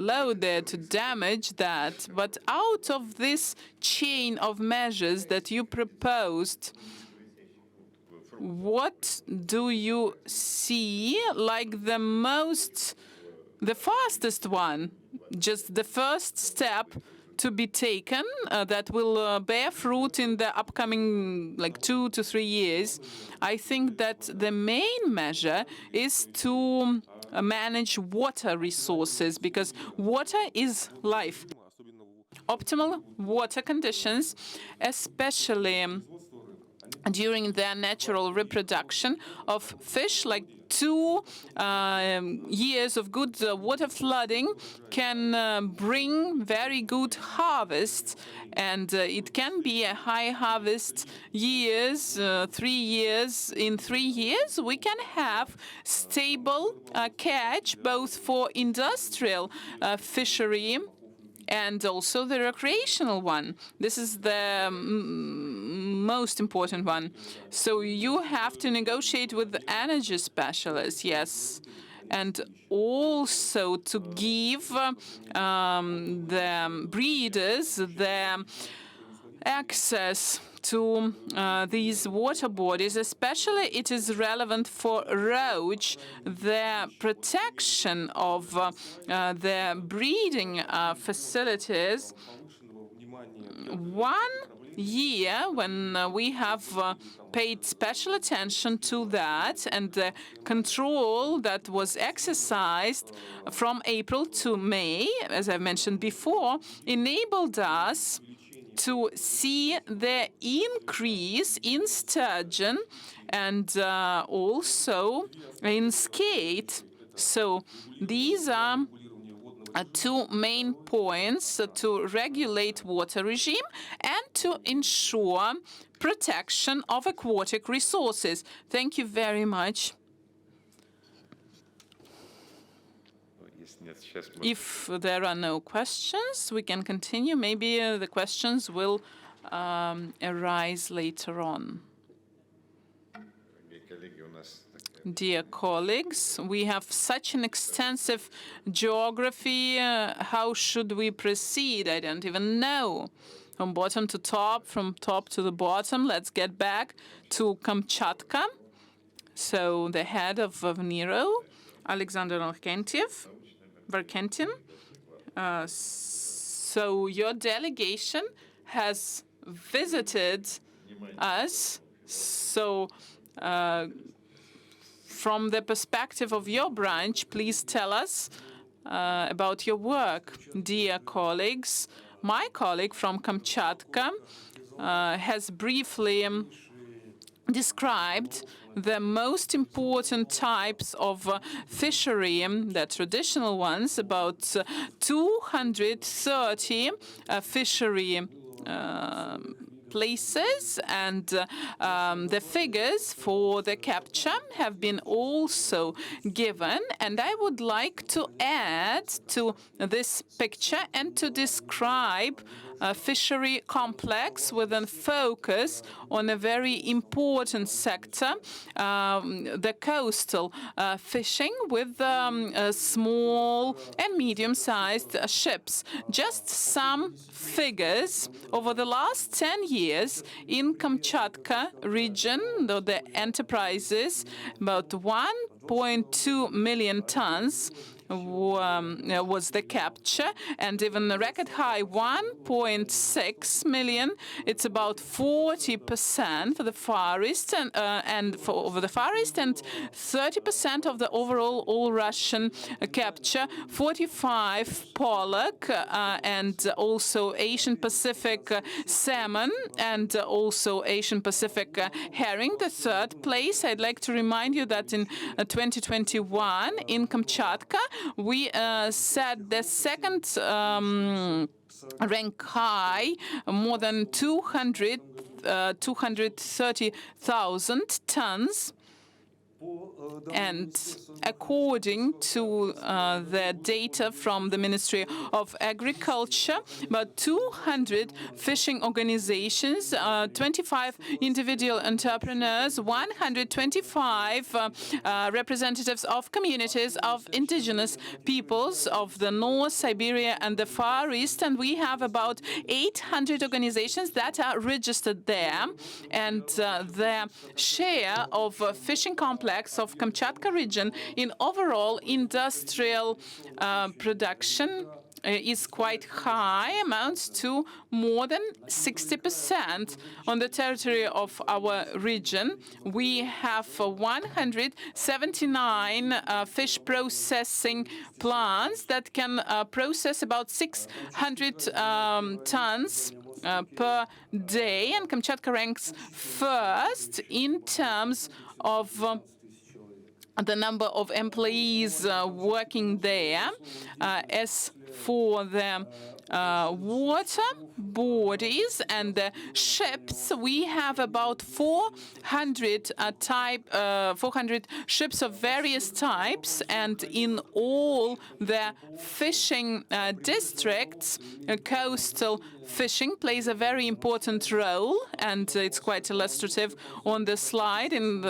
load there to damage that. But out of this chain of measures that you proposed, what do you see like the fastest one, just the first step to be taken that will bear fruit in the upcoming 2 to 3 years? I think that the main measure is to manage water resources, because water is life. Optimal water conditions, especially during their natural reproduction of fish, like 2 years of good water flooding can bring very good harvests, and it can be a high harvest years, 3 years. In 3 years, we can have stable catch both for industrial fishery and also the recreational one. This is the most important one. So you have to negotiate with the energy specialists, yes. and also to give the breeders the access to these water bodies. Especially it is relevant for roach, the protection of the breeding facilities. One year when we have paid special attention to that, and the control that was exercised from April to May, as I mentioned before, enabled us to see the increase in sturgeon and also in skate. So these are two main points: to regulate water regime and to ensure protection of aquatic resources. Thank you very much. If there are no questions, we can continue. Maybe the questions will arise later on. Dear colleagues, we have such an extensive geography. How should we proceed? I don't even know. From bottom to top, from top to the bottom. Let's get back to Kamchatka. So the head of NIRO, Alexander Varkentin. So your delegation has visited us. So from the perspective of your branch, please tell us about your work. Dear colleagues, my colleague from Kamchatka has briefly described the most important types of fishery, the traditional ones, about 230 fishery places, and the figures for the capture have been also given. And I would like to add to this picture and to describe a fishery complex with a focus on a very important sector, the coastal fishing with small and medium-sized ships. Just some figures. Over the last 10 years in Kamchatka region, the enterprises, about 1.2 million tons was the capture, and even the record high 1.6 million. It's about 40% for the Far East and for over the Far East, and 30% of the overall all Russian capture. 45 pollock and also Asian Pacific salmon and also Asian Pacific herring. The third place, I'd like to remind you that in 2021 in Kamchatka we set the second rank high, more than 230,000 tons. And according to the data from the Ministry of Agriculture, about 200 fishing organizations, 25 individual entrepreneurs, 125 representatives of communities of indigenous peoples of the North, Siberia, and the Far East. And we have about 800 organizations that are registered there. And the share of fishing complex of Kamchatka region in overall industrial production is quite high, amounts to more than 60%. On the territory of our region, we have 179 fish processing plants that can process about 600 tons per day, and Kamchatka ranks first in terms of the number of employees working there. As for the water bodies and the ships, we have about 400 ships of various types, and in all the fishing districts, coastal fishing plays a very important role, and it's quite illustrative on the slide. In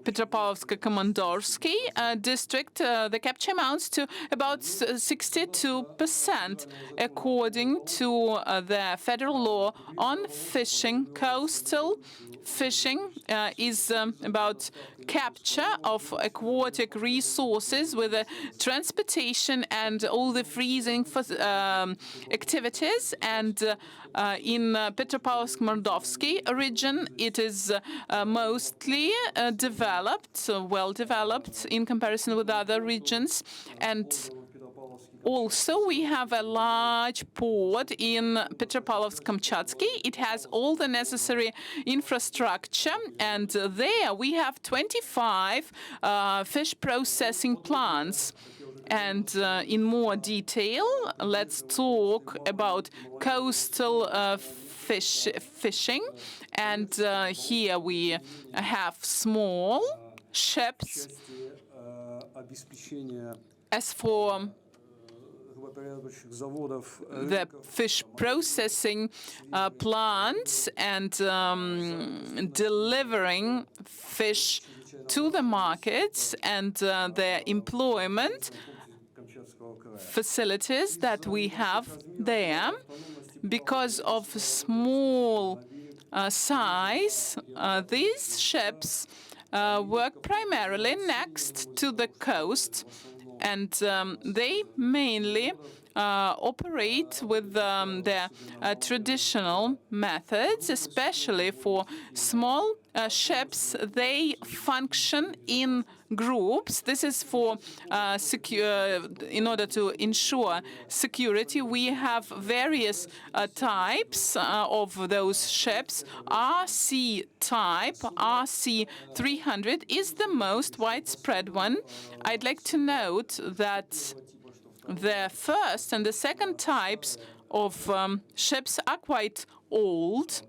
the Petropavlovsk-Komandorsky district, the capture amounts to about 62%, according to the federal law on fishing. Coastal fishing is about capture of aquatic resources with the transportation and all the freezing activities. And in Petropavlovsk-Mordovsky region, it is mostly developed, well developed in comparison with other regions. And also, we have a large port in Petropavlovsk-Kamchatsky. It has all the necessary infrastructure, and there we have 25 fish processing plants. And in more detail, let's talk about coastal fishing. And here we have small ships. As for the fish processing plants and delivering fish to the markets and the employment facilities that we have there, because of small size, these ships work primarily next to the coast, and they mainly operate with their traditional methods, especially for small ships. They function in groups. This is for in order to ensure security. We have various types of those ships. RC type, RC 300, is the most widespread one. I'd like to note that the first and the second types of ships are quite old,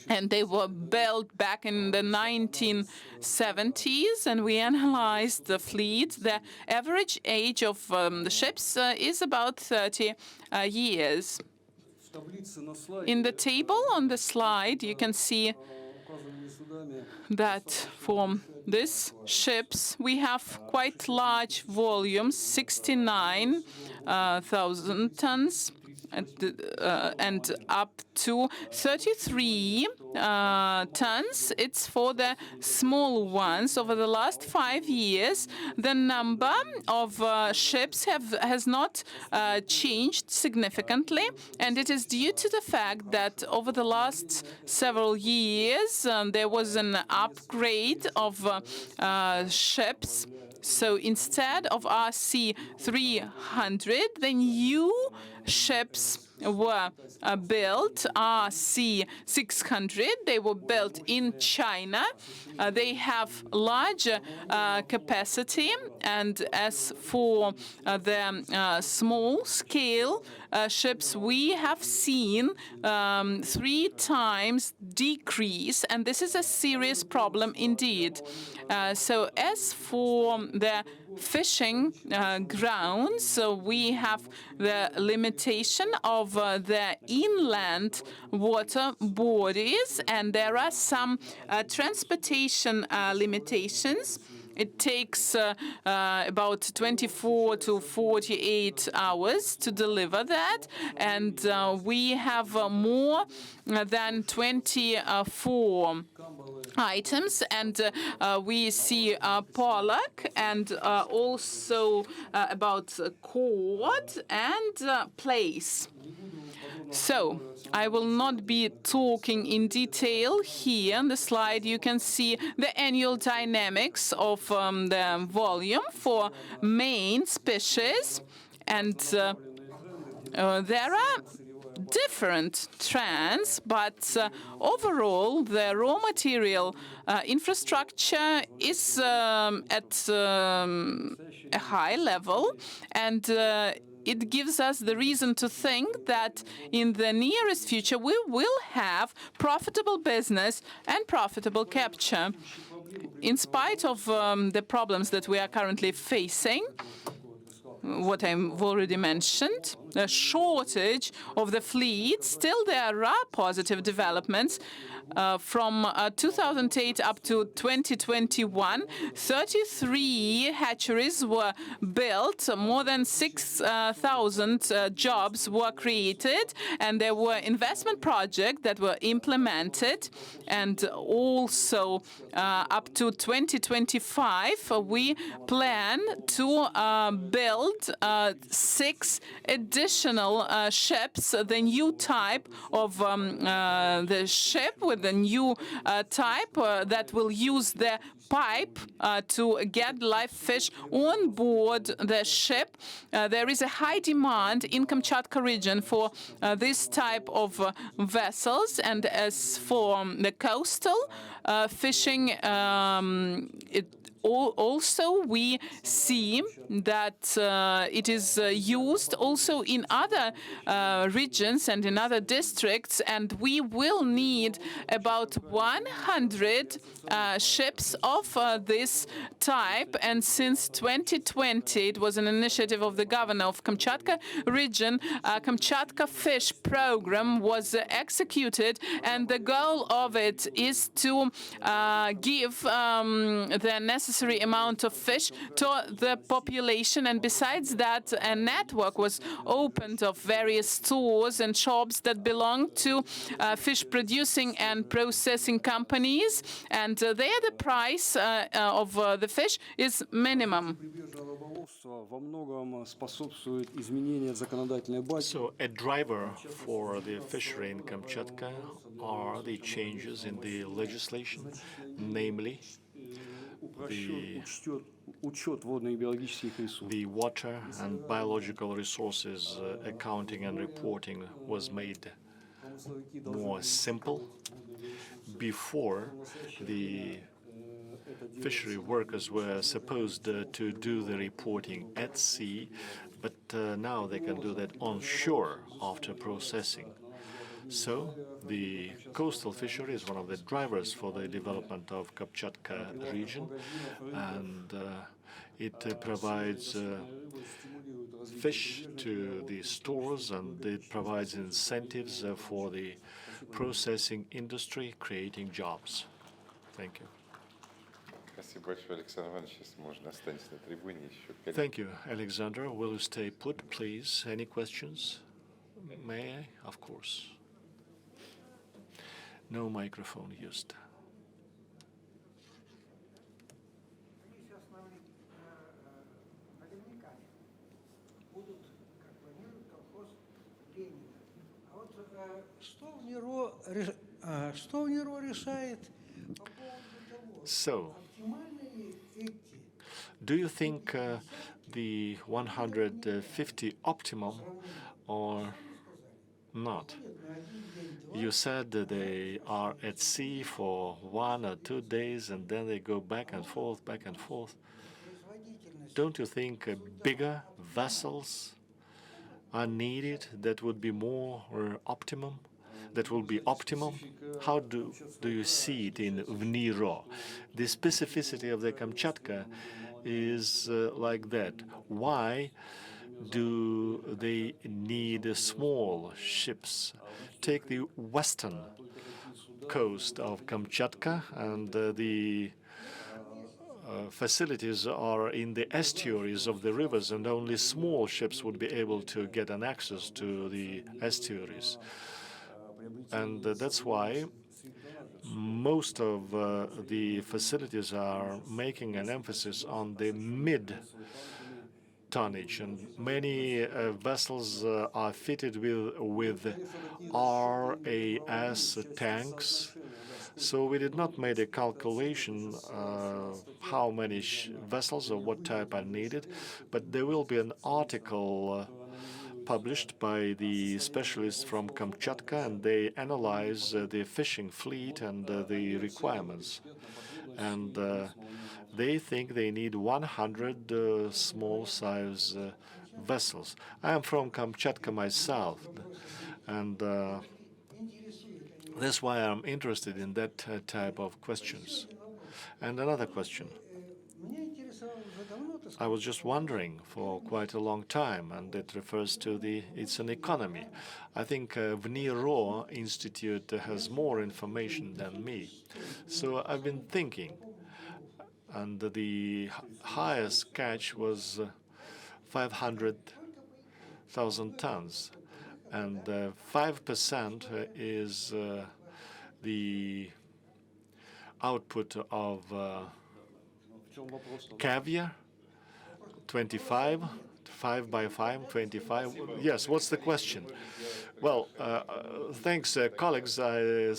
and they were built back in the 1970s, and we analyzed the fleet. The average age of the ships is about 30 years. In the table on the slide, you can see that for these ships we have quite large volumes, 69,000 tons, and up to 33 tons. It's for the small ones. Over the last 5 years, the number of ships has not changed significantly, and it is due to the fact that over the last several years there was an upgrade of ships. So instead of RC 300, the new ships were built, RC 600. They were built in China. They have larger capacity, and as for the small scale ships, we have seen 3 times decrease, and this is a serious problem indeed. So as for the fishing grounds, so we have the limitation of the inland water bodies, and there are some transportation limitations. It takes about 24 to 48 hours to deliver that, and we have more than 24 items, and we see pollock, and also about cod and plaice. So I will not be talking in detail here. On the slide, you can see the annual dynamics of the volume for main species, and there are different trends, but overall, the raw material infrastructure is at a high level, and it gives us the reason to think that in the nearest future we will have profitable business and profitable capture. In spite of the problems that we are currently facing, what I've already mentioned, a shortage of the fleet. Still, there are positive developments. From 2008 up to 2021, 33 hatcheries were built, more than 6,000 jobs were created, and there were investment projects that were implemented. And also, up to 2025, we plan to build 6 additional ships, the new type of the ship with the new type that will use the pipe to get live fish on board the ship. There is a high demand in Kamchatka region for this type of vessels. And as for the coastal fishing, also we see that it is used also in other regions and in other districts, and we will need about 100 ships of this type. And since 2020, it was an initiative of the governor of Kamchatka region. Kamchatka Fish Program was executed, and the goal of it is to give the necessary amount of fish to the population. And besides that, a network was opened of various stores and shops that belong to fish producing and processing companies, and there the price of the fish is minimum. So a driver for the fishery in Kamchatka are the changes in the legislation, namely the water and biological resources accounting and reporting was made more simple. Before, the fishery workers were supposed to do the reporting at sea, but now they can do that on shore after processing. So the coastal fishery is one of the drivers for the development of Kamchatka region, and it provides fish to the stores, and it provides incentives for the processing industry, creating jobs. Thank you. Thank you, Alexander. Will you stay put, please? Any questions? May I? Of course. No microphone used. So, do you think the 150 optimum or not? You said that they are at sea for 1 or 2 days and then they go back and forth, back and forth. Don't you think bigger vessels are needed that would be more optimum? That will be optimal? How do you see it in Vniro? The specificity of the Kamchatka is like that. Why do they need small ships? Take the western coast of Kamchatka, and the facilities are in the estuaries of the rivers, and only small ships would be able to get an access to the estuaries. And that's why most of the facilities are making an emphasis on the mid-tonnage, and many vessels are fitted with RAS tanks. So we did not make a calculation how many vessels or what type are needed, but there will be an article published by the specialists from Kamchatka, and they analyze the fishing fleet and the requirements. And they think they need 100 small-size vessels. I am from Kamchatka myself, and that's why I'm interested in that type of questions. And another question. I was just wondering for quite a long time, and it refers to it's an economy. I think VNIRO Institute has more information than me. So I've been thinking, and the highest catch was 500,000 tons, and 5% is the output of caviar, 25, 5 by 5, 25. Yes, what's the question? Well, thanks, colleagues. I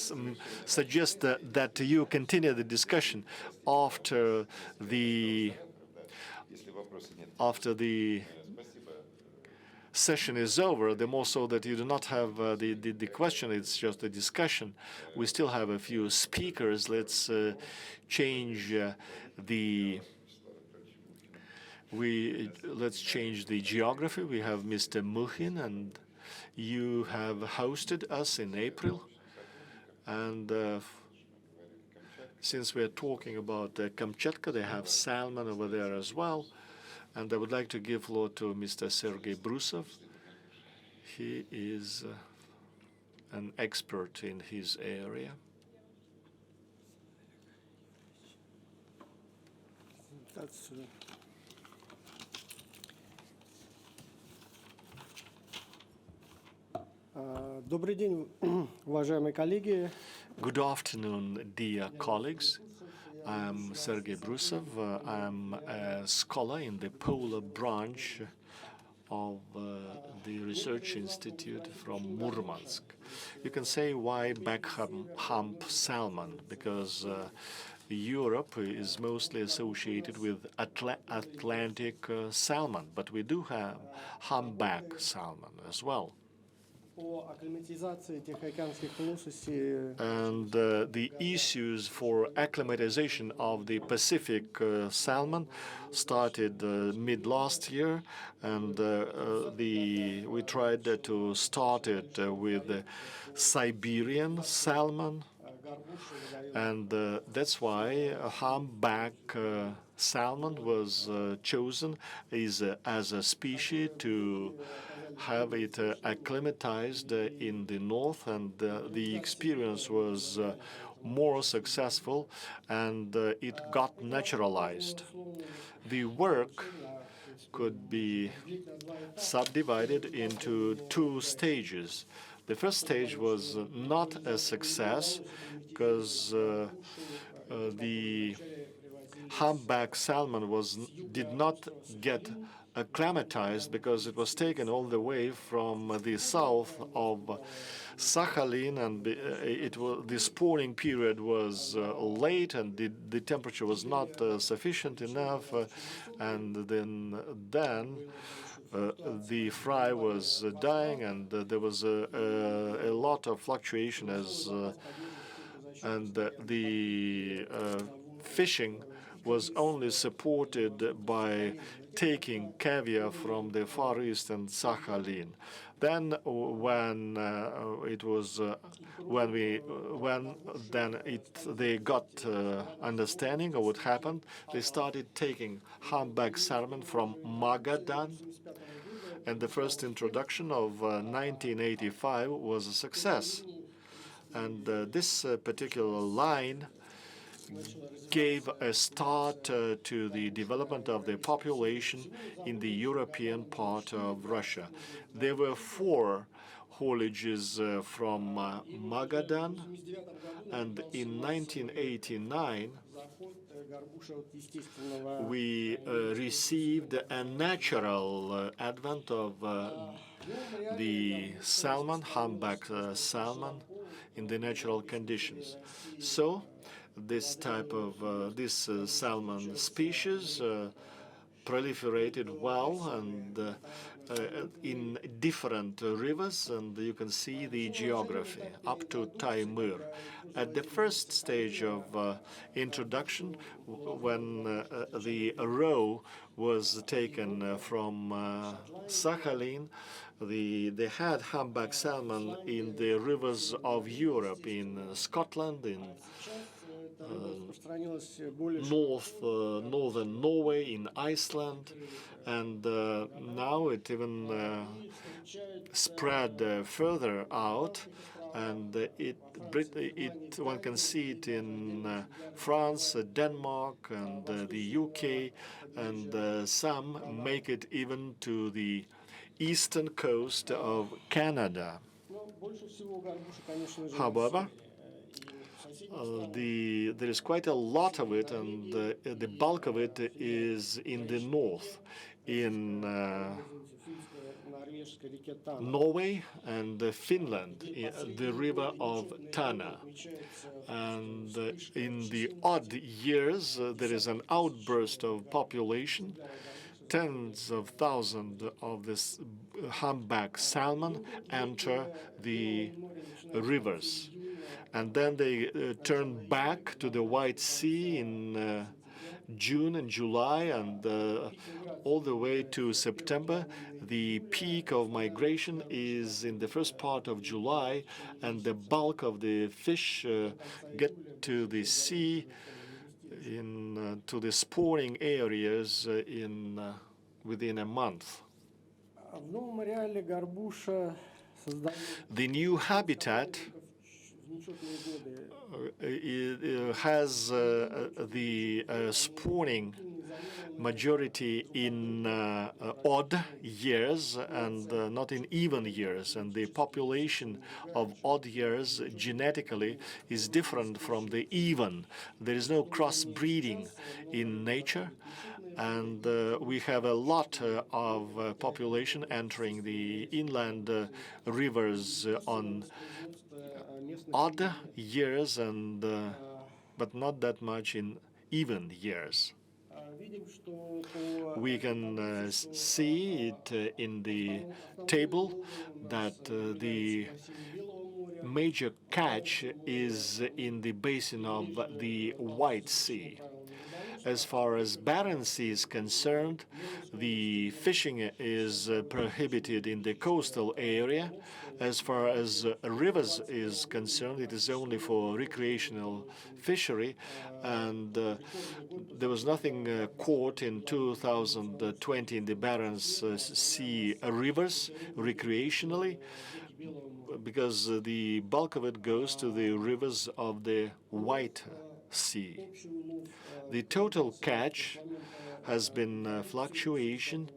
suggest that you continue the discussion after the session is over, the more so that you do not have the question, it's just a discussion. We still have a few speakers. Let's change let's change the geography. We have Mr. Mukhin, and you have hosted us in April. And since we're talking about Kamchatka, they have salmon over there as well. And I would like to give floor to Mr. Sergei Brusov. He is an expert in his area. Добрый день, уважаемые коллеги. Good afternoon, dear colleagues. I'm Sergei Brusov. I'm a scholar in the polar branch of the research institute from Murmansk. You can say why back hump salmon, because Europe is mostly associated with Atlantic salmon, but we do have humpback salmon as well. And the issues for acclimatization of the Pacific salmon started mid last year, and we tried to start it with Siberian salmon, and that's why humpback salmon was chosen as a species to have it acclimatized in the north, and the experience was more successful, and it got naturalized. The work could be subdivided into two stages. The first stage was not a success because the humpback salmon did not get acclimatized because it was taken all the way from the south of Sakhalin, and the spawning period was late, and the temperature was not sufficient enough, and then the fry was dying, and there was a lot of fluctuation and the fishing was only supported by taking caviar from the Far East and Sakhalin. Then, when they got understanding of what happened, they started taking humpback salmon from Magadan, and the first introduction of 1985 was a success. And this particular line gave a start to the development of the population in the European part of Russia. There were 4 haulages from Magadan, and in 1989 we received a natural advent of the salmon, humpback salmon, in the natural conditions. So this type of salmon species proliferated well and in different rivers, and you can see the geography up to Taimyr. At the first stage of introduction, when the roe was taken from Sakhalin, they had humpback salmon in the rivers of Europe, in Scotland, in northern Norway, in Iceland, and now it even spread further out, and one can see it in France, Denmark, and the UK, and some make it even to the eastern coast of Canada. However, there is quite a lot of it, and the bulk of it is in the north, in Norway and Finland, the river of Tana. And in the odd years, there is an outburst of population. Tens of thousands of this humpback salmon enter the rivers. And then they turn back to the White Sea in June and July, and all the way to September. The peak of migration is in the first part of July, and the bulk of the fish get to the sea, to the spawning areas within a month. The new habitat has the spawning majority in odd years and not in even years, and the population of odd years genetically is different from the even. There is no crossbreeding in nature, and we have a lot of population entering the inland rivers on odd years, and but not that much in even years. We can see it in the table that the major catch is in the basin of the White Sea. As far as Barents Sea is concerned, the fishing is prohibited in the coastal area. As far as rivers is concerned, it is only for recreational fishery, and there was nothing caught in 2020 in the Barents Sea rivers recreationally, because the bulk of it goes to the rivers of the White Sea. The total catch has been fluctuation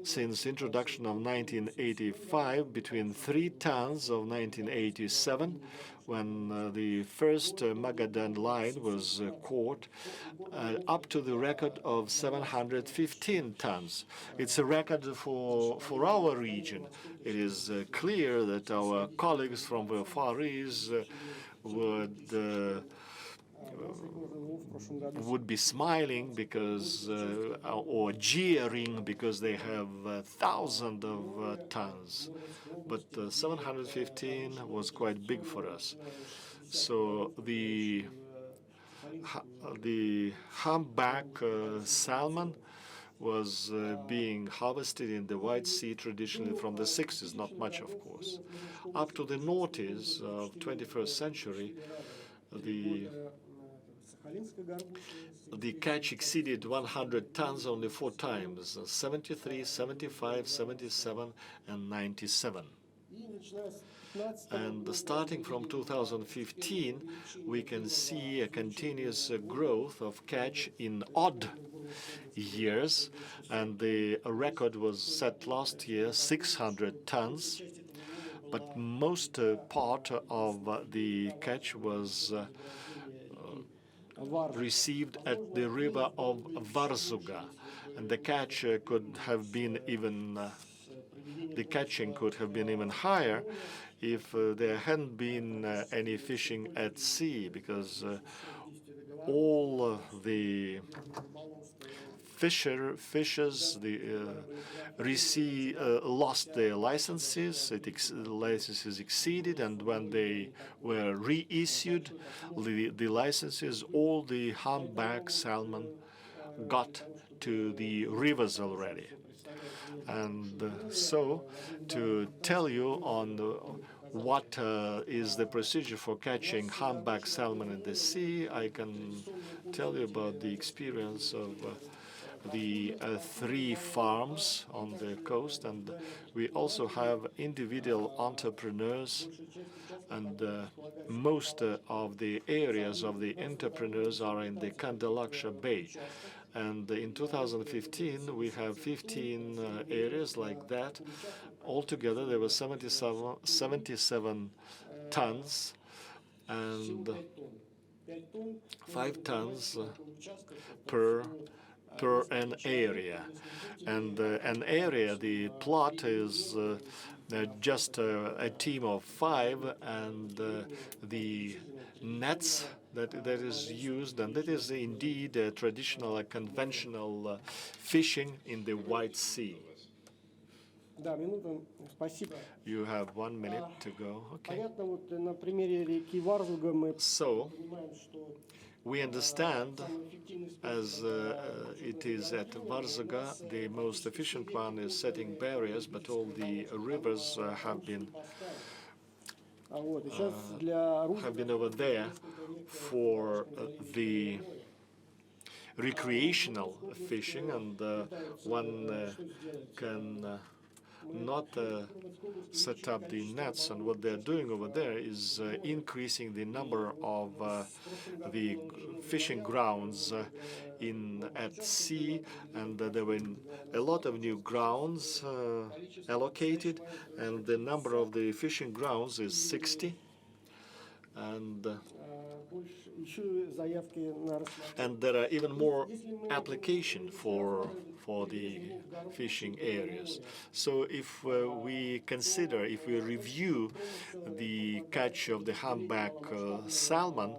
since introduction of 1985, between 3 tons of 1987, when the first Magadan line was caught, up to the record of 715 tons. It's a record for our region. It is clear that our colleagues from the Far East would be smiling because or jeering because they have thousands of tons, but 715 was quite big for us. So the humpback salmon was being harvested in the White Sea traditionally from the 60s, not much, of course. Up to the noughties of 21st century, the catch exceeded 100 tons only 4 times, 73, 75, 77, and 97. And starting from 2015, we can see a continuous growth of catch in odd years, and the record was set last year, 600 tons. But most part of the catch was received at the river of Varzuga, and the catch could have been even the catching could have been even higher if there hadn't been any fishing at sea, because all the fishers lost their licenses. Licenses exceeded, and when they were reissued, the licenses, all the humpback salmon got to the rivers already. And so, to tell you on what is the procedure for catching humpback salmon in the sea, I can tell you about the experience of the 3 farms on the coast, and we also have individual entrepreneurs, and most of the areas of the entrepreneurs are in the Kandalaksha Bay. And in 2015, we have 15 areas like that. Altogether, there were 77 tons, and 5 tons per an area. And an area, the plot is just a team of 5, and the nets that is used, and that is indeed traditional, conventional fishing in the White Sea. Да, минута, спасибо. You have 1 minute to go. Okay. Понятно, вот на примере реки Варзуга мы So понимаем, что we understand, as it is at Varzaga, the most efficient one is setting barriers, but all the rivers have been вот, и сейчас для over there for the recreational fishing, and one can not set up the nets, and what they're doing over there is increasing the number of the fishing grounds at sea, and there were a lot of new grounds allocated, and the number of the fishing grounds is 60, and there are even more application for the fishing areas. So if we review the catch of the humpback salmon,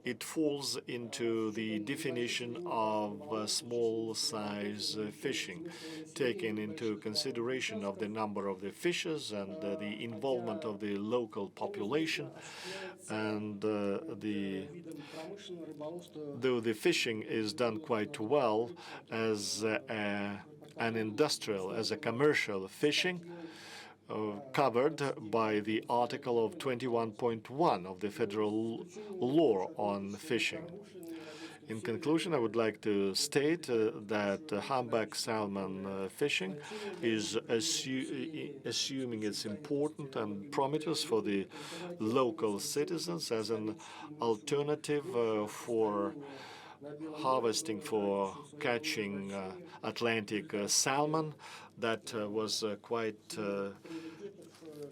it falls into the definition of small size fishing, taking into consideration of the number of the fishes and the involvement of the local population, and though the fishing is done quite well as an industrial, as a commercial fishing, covered by the Article of 21.1 of the federal law on fishing. In conclusion, I would like to state that humpback salmon fishing is assuming its important and promise for the local citizens as an alternative for harvesting, for catching Atlantic salmon that was quite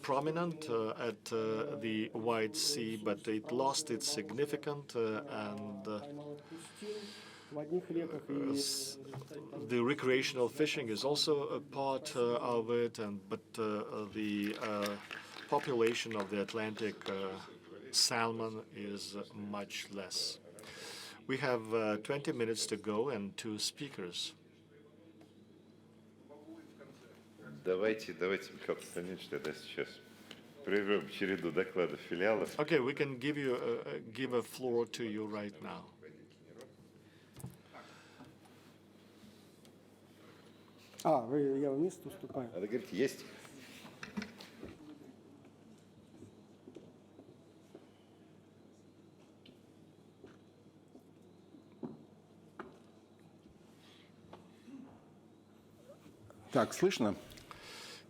prominent at the White Sea, but it lost its significance, and the recreational fishing is also a part of it, but the population of the Atlantic salmon is much less. We have 20 minutes to go and 2 speakers. Давайте, Михаил Константинович, тогда сейчас прервем череду докладов филиалов. Okay, we can give a floor to you right now. Я вместе уступаю. Надо говорить, есть. Так, слышно?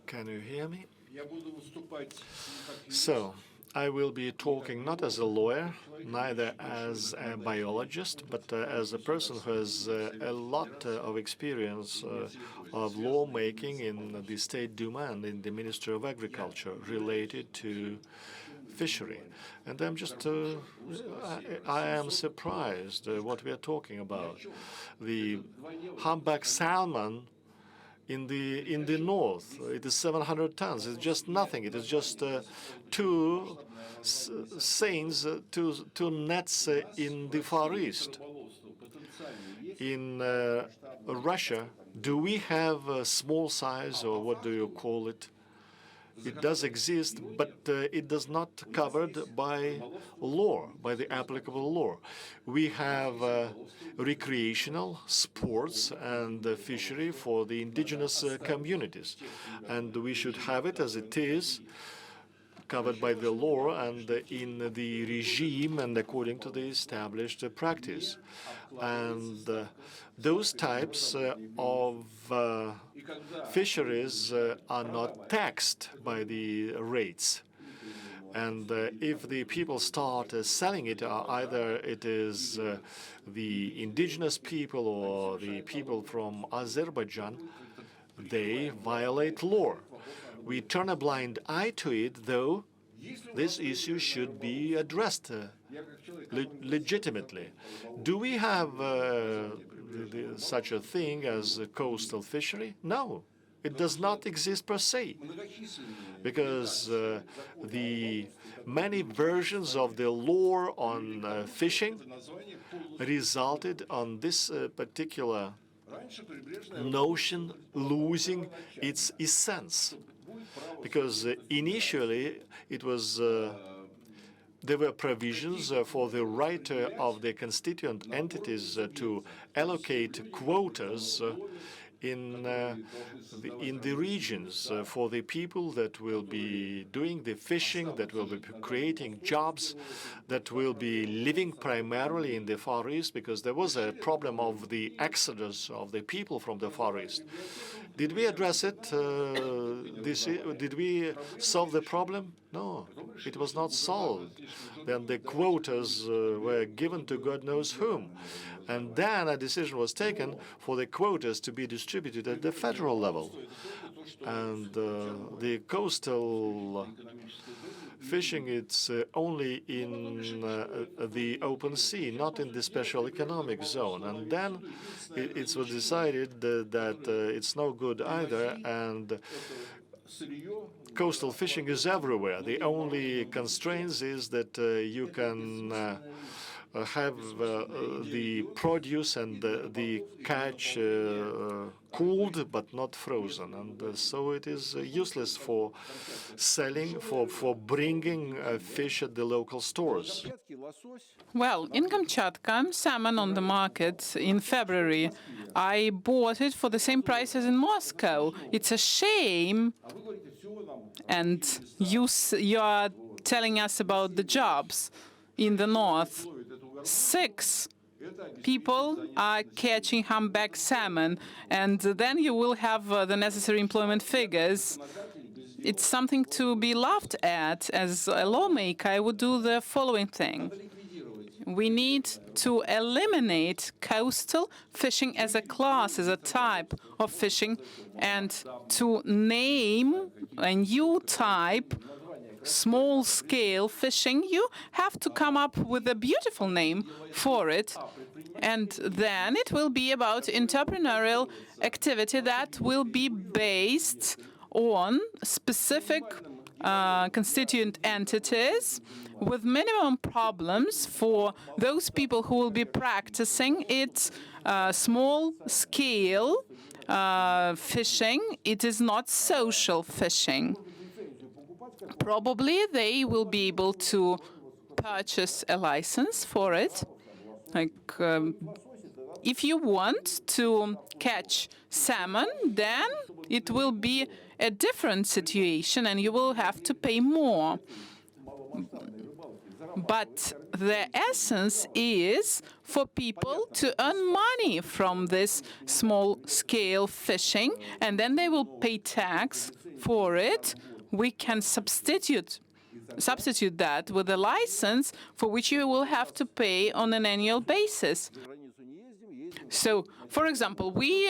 Can you hear me? So, I will be talking not as a lawyer, neither as a biologist, but as a person who has a lot of experience of lawmaking in the State Duma and in the Ministry of Agriculture related to fishery. And I'm just, I am surprised what we are talking about. The humpback salmon in the north, it is 700 tons. It's just nothing. It is just 2 seines, two nets in the Far East. In Russia, do we have a small size, or what do you call it? It does exist, but it does not covered by law, by the applicable law. We have recreational sports and fishery for the indigenous communities, and we should have it as it is, covered by the law and in the regime and according to the established practice. And those types of fisheries are not taxed by the rates. And if the people start selling it, either it is the indigenous people or the people from Azerbaijan, they violate law. We turn a blind eye to it, though this issue should be addressed legitimately. Do we have such a thing as a coastal fishery? No. It does not exist per se, because the many versions of the law on fishing resulted on this particular notion losing its essence. Because initially it was there were provisions for the right of the constituent entities to allocate quotas in the regions for the people that will be doing the fishing, that will be creating jobs, that will be living primarily in the Far East, because there was a problem of the exodus of the people from the Far East. Did we address it? Did we solve the problem? No, it was not solved. Then the quotas were given to God knows whom. And then a decision was taken for the quotas to be distributed at the federal level. And the coastal fishing, it's only in the open sea, not in the special economic zone. And then it was decided that it's no good either, and coastal fishing is everywhere. The only constraint is that you can have the produce and the catch cooled but not frozen, and so it is useless for selling, for bringing fish at the local stores. Well, in Kamchatka, salmon on the market in February, I bought it for the same price as in Moscow. It's a shame. And you are telling us about the jobs in the north. 6 people are catching humpback salmon, and then you will have the necessary employment figures. It's something to be laughed at. As a lawmaker, I would do the following thing. We need to eliminate coastal fishing as a class, as a type of fishing, and to name a new type, small-scale fishing. You have to come up with a beautiful name for it, and then it will be about entrepreneurial activity that will be based on specific constituent entities with minimum problems for those people who will be practicing it. Small-scale fishing, it is not social fishing. Probably they will be able to purchase a license for it. Like, if you want to catch salmon, then it will be a different situation and you will have to pay more. But the essence is for people to earn money from this small-scale fishing, and then they will pay tax for it. We can substitute that with a license for which you will have to pay on an annual basis. So, for example, we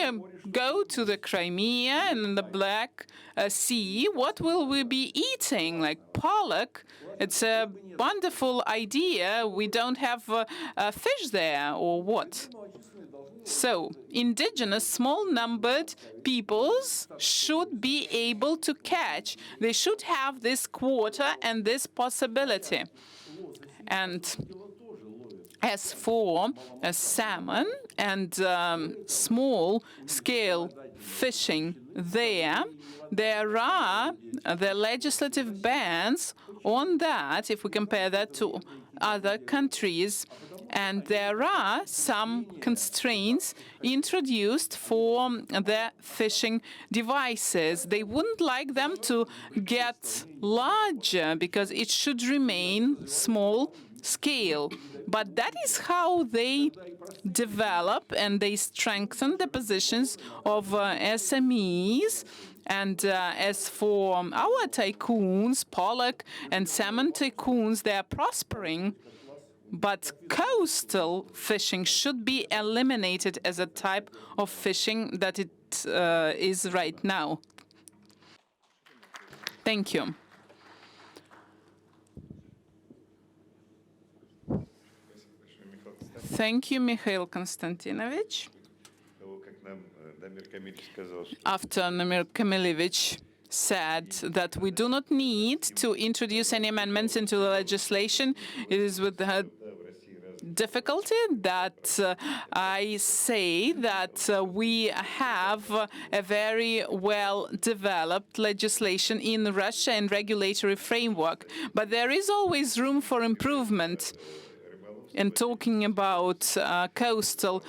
go to the Crimea and the Black Sea. What will we be eating? Like pollock? It's a wonderful idea. We don't have fish there, or what? So, indigenous, small-numbered peoples should be able to catch. They should have this quota and this possibility. And as for salmon and small-scale fishing there are the legislative bans on that, if we compare that to other countries. and there are some constraints introduced for the fishing devices. They wouldn't like them to get larger because it should remain small scale. But that is how they develop and they strengthen the positions of SMEs. And as for our tycoons, pollock and salmon tycoons, they are prospering. But coastal fishing should be eliminated as a type of fishing that it is right now. Thank you. Thank you, Mikhail Konstantinovich. After Namir Kamilevich said that we do not need to introduce any amendments into the legislation, it is with difficulty that I say that we have a very well-developed legislation in Russia and regulatory framework, but there is always room for improvement. And talking about coastal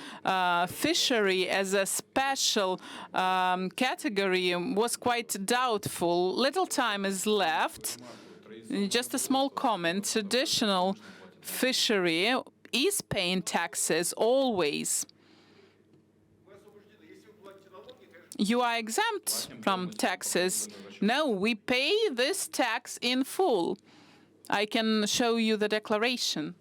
fishery as a special category was quite doubtful. Little time is left. Just a small comment. Traditional fishery is paying taxes always. You are exempt from taxes. No, we pay this tax in full. I can show you the declaration.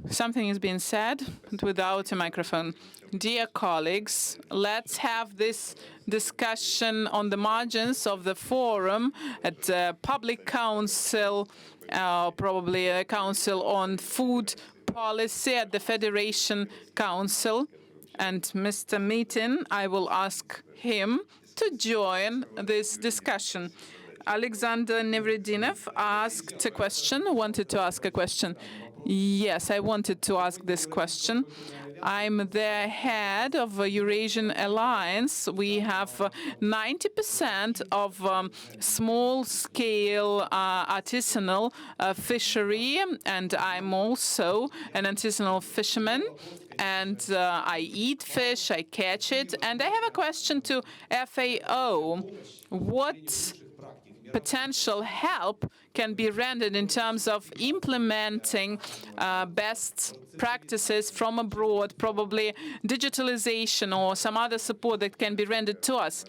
Something is being said without a microphone. Dear colleagues, let's have this discussion on the margins of the forum at the Public Council, probably a Council on Food Policy at the Federation Council. And Mr. Mitin, I will ask him to join this discussion. Alexander Nevredinov wanted to ask a question. Yes, I wanted to ask this question. I'm the head of a Eurasian Alliance. We have 90% of small-scale artisanal fishery, and I'm also an artisanal fisherman. And I eat fish, I catch it. And I have a question to FAO. What potential help can be rendered in terms of implementing best practices from abroad, probably digitalization or some other support that can be rendered to us?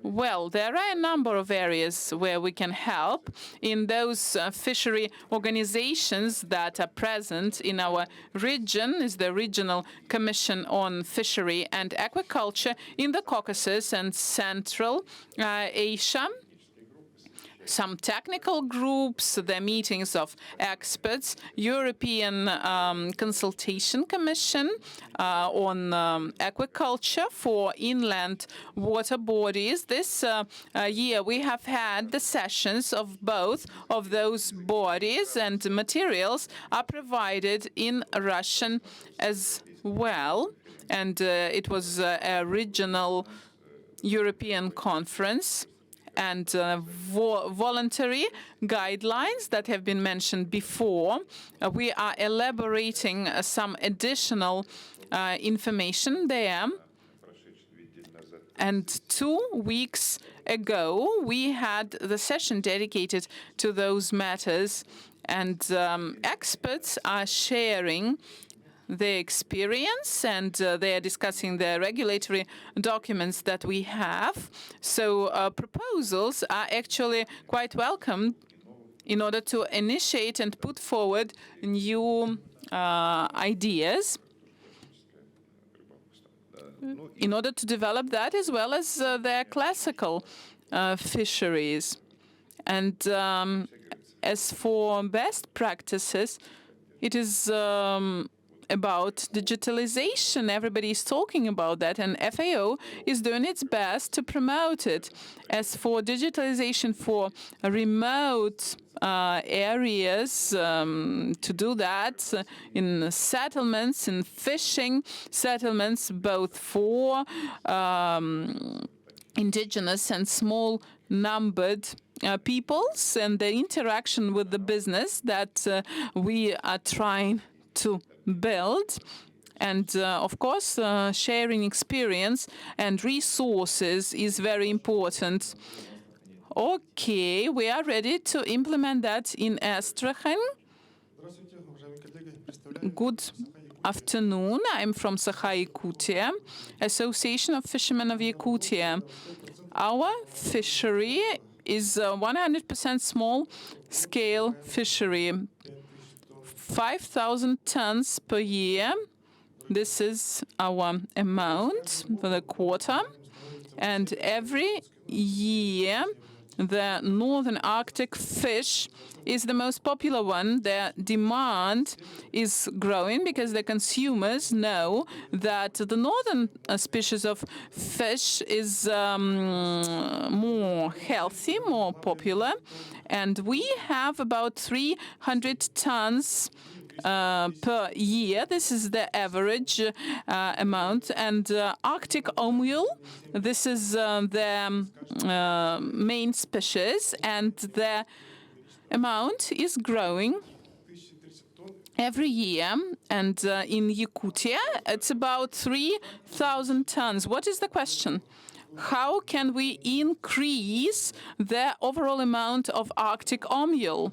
Well, there are a number of areas where we can help in those fishery organizations that are present in our region. Is the Regional Commission on Fishery and Aquaculture in the Caucasus and Central Asia. Some technical groups, the meetings of experts, European Consultation Commission on aquaculture for inland water bodies. This year we have had the sessions of both of those bodies, and materials are provided in Russian as well. And it was a regional European conference. And voluntary guidelines that have been mentioned before. We are elaborating some additional information there. And 2 weeks ago, we had the session dedicated to those matters. And experts are sharing their experience, and they are discussing the regulatory documents that we have. So proposals are actually quite welcome in order to initiate and put forward new ideas in order to develop that as well as their classical fisheries. And as for best practices, it is about digitalization. Everybody is talking about that, and FAO is doing its best to promote it. As for digitalization for remote areas, to do that in settlements, in fishing settlements, both for indigenous and small-numbered peoples and the interaction with the business that we are trying to build. And of course, sharing experience and resources is very important. Okay, we are ready to implement that in Astrakhan. Good afternoon. I'm from Sakha-Yakutia, Association of Fishermen of Yakutia. Our fishery is a 100% small-scale fishery, 5,000 tons per year. This is our amount for the quarter. And every year, the Northern Arctic fish is the most popular one. The demand is growing because the consumers know that the northern species of fish is more healthy, more popular. And we have about 300 tons per year. This is the average amount. And Arctic omul, this is the main species, and the amount is growing every year. And in Yakutia, it's about 3,000 tons. What is the question? How can we increase the overall amount of Arctic omul?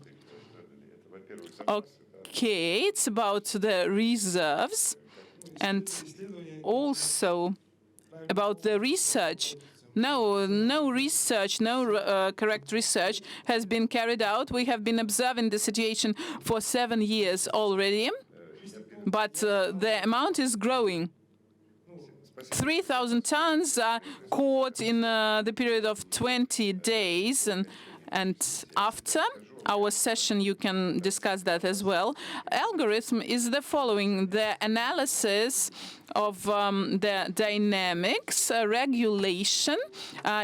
Okay, it's about the reserves and also about the research. No research, no correct research has been carried out. We have been observing the situation for 7 years already, but the amount is growing. 3,000 tons are caught in the period of 20 days, and after our session, you can discuss that as well. Algorithm is the following: the analysis of the dynamics, regulation,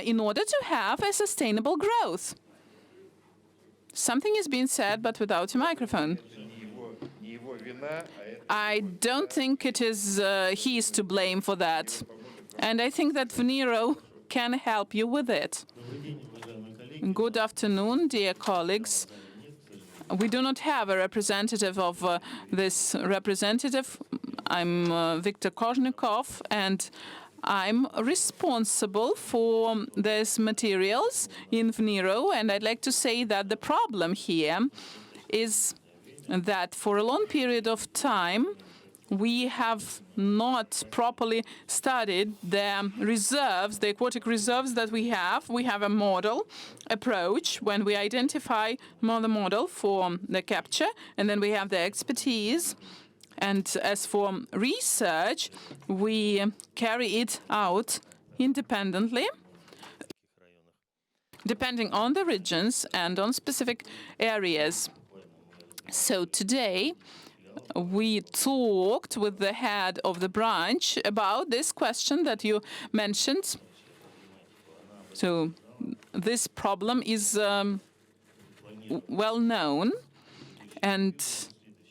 in order to have a sustainable growth. Something is being said, but without a microphone. I don't think it is he is to blame for that, and I think that Venero can help you with it. Good afternoon, dear colleagues. We do not have a representative of this representative. I'm Viktor Kozhnikov, and I'm responsible for these materials in Venero. And I'd like to say that the problem here is that for a long period of time, we have not properly studied the reserves, the aquatic reserves that we have. We have a model approach when we identify the model for the capture, and then we have the expertise. And as for research, we carry it out independently, depending on the regions and on specific areas. So today, we talked with the head of the branch about this question that you mentioned. So this problem is well known, and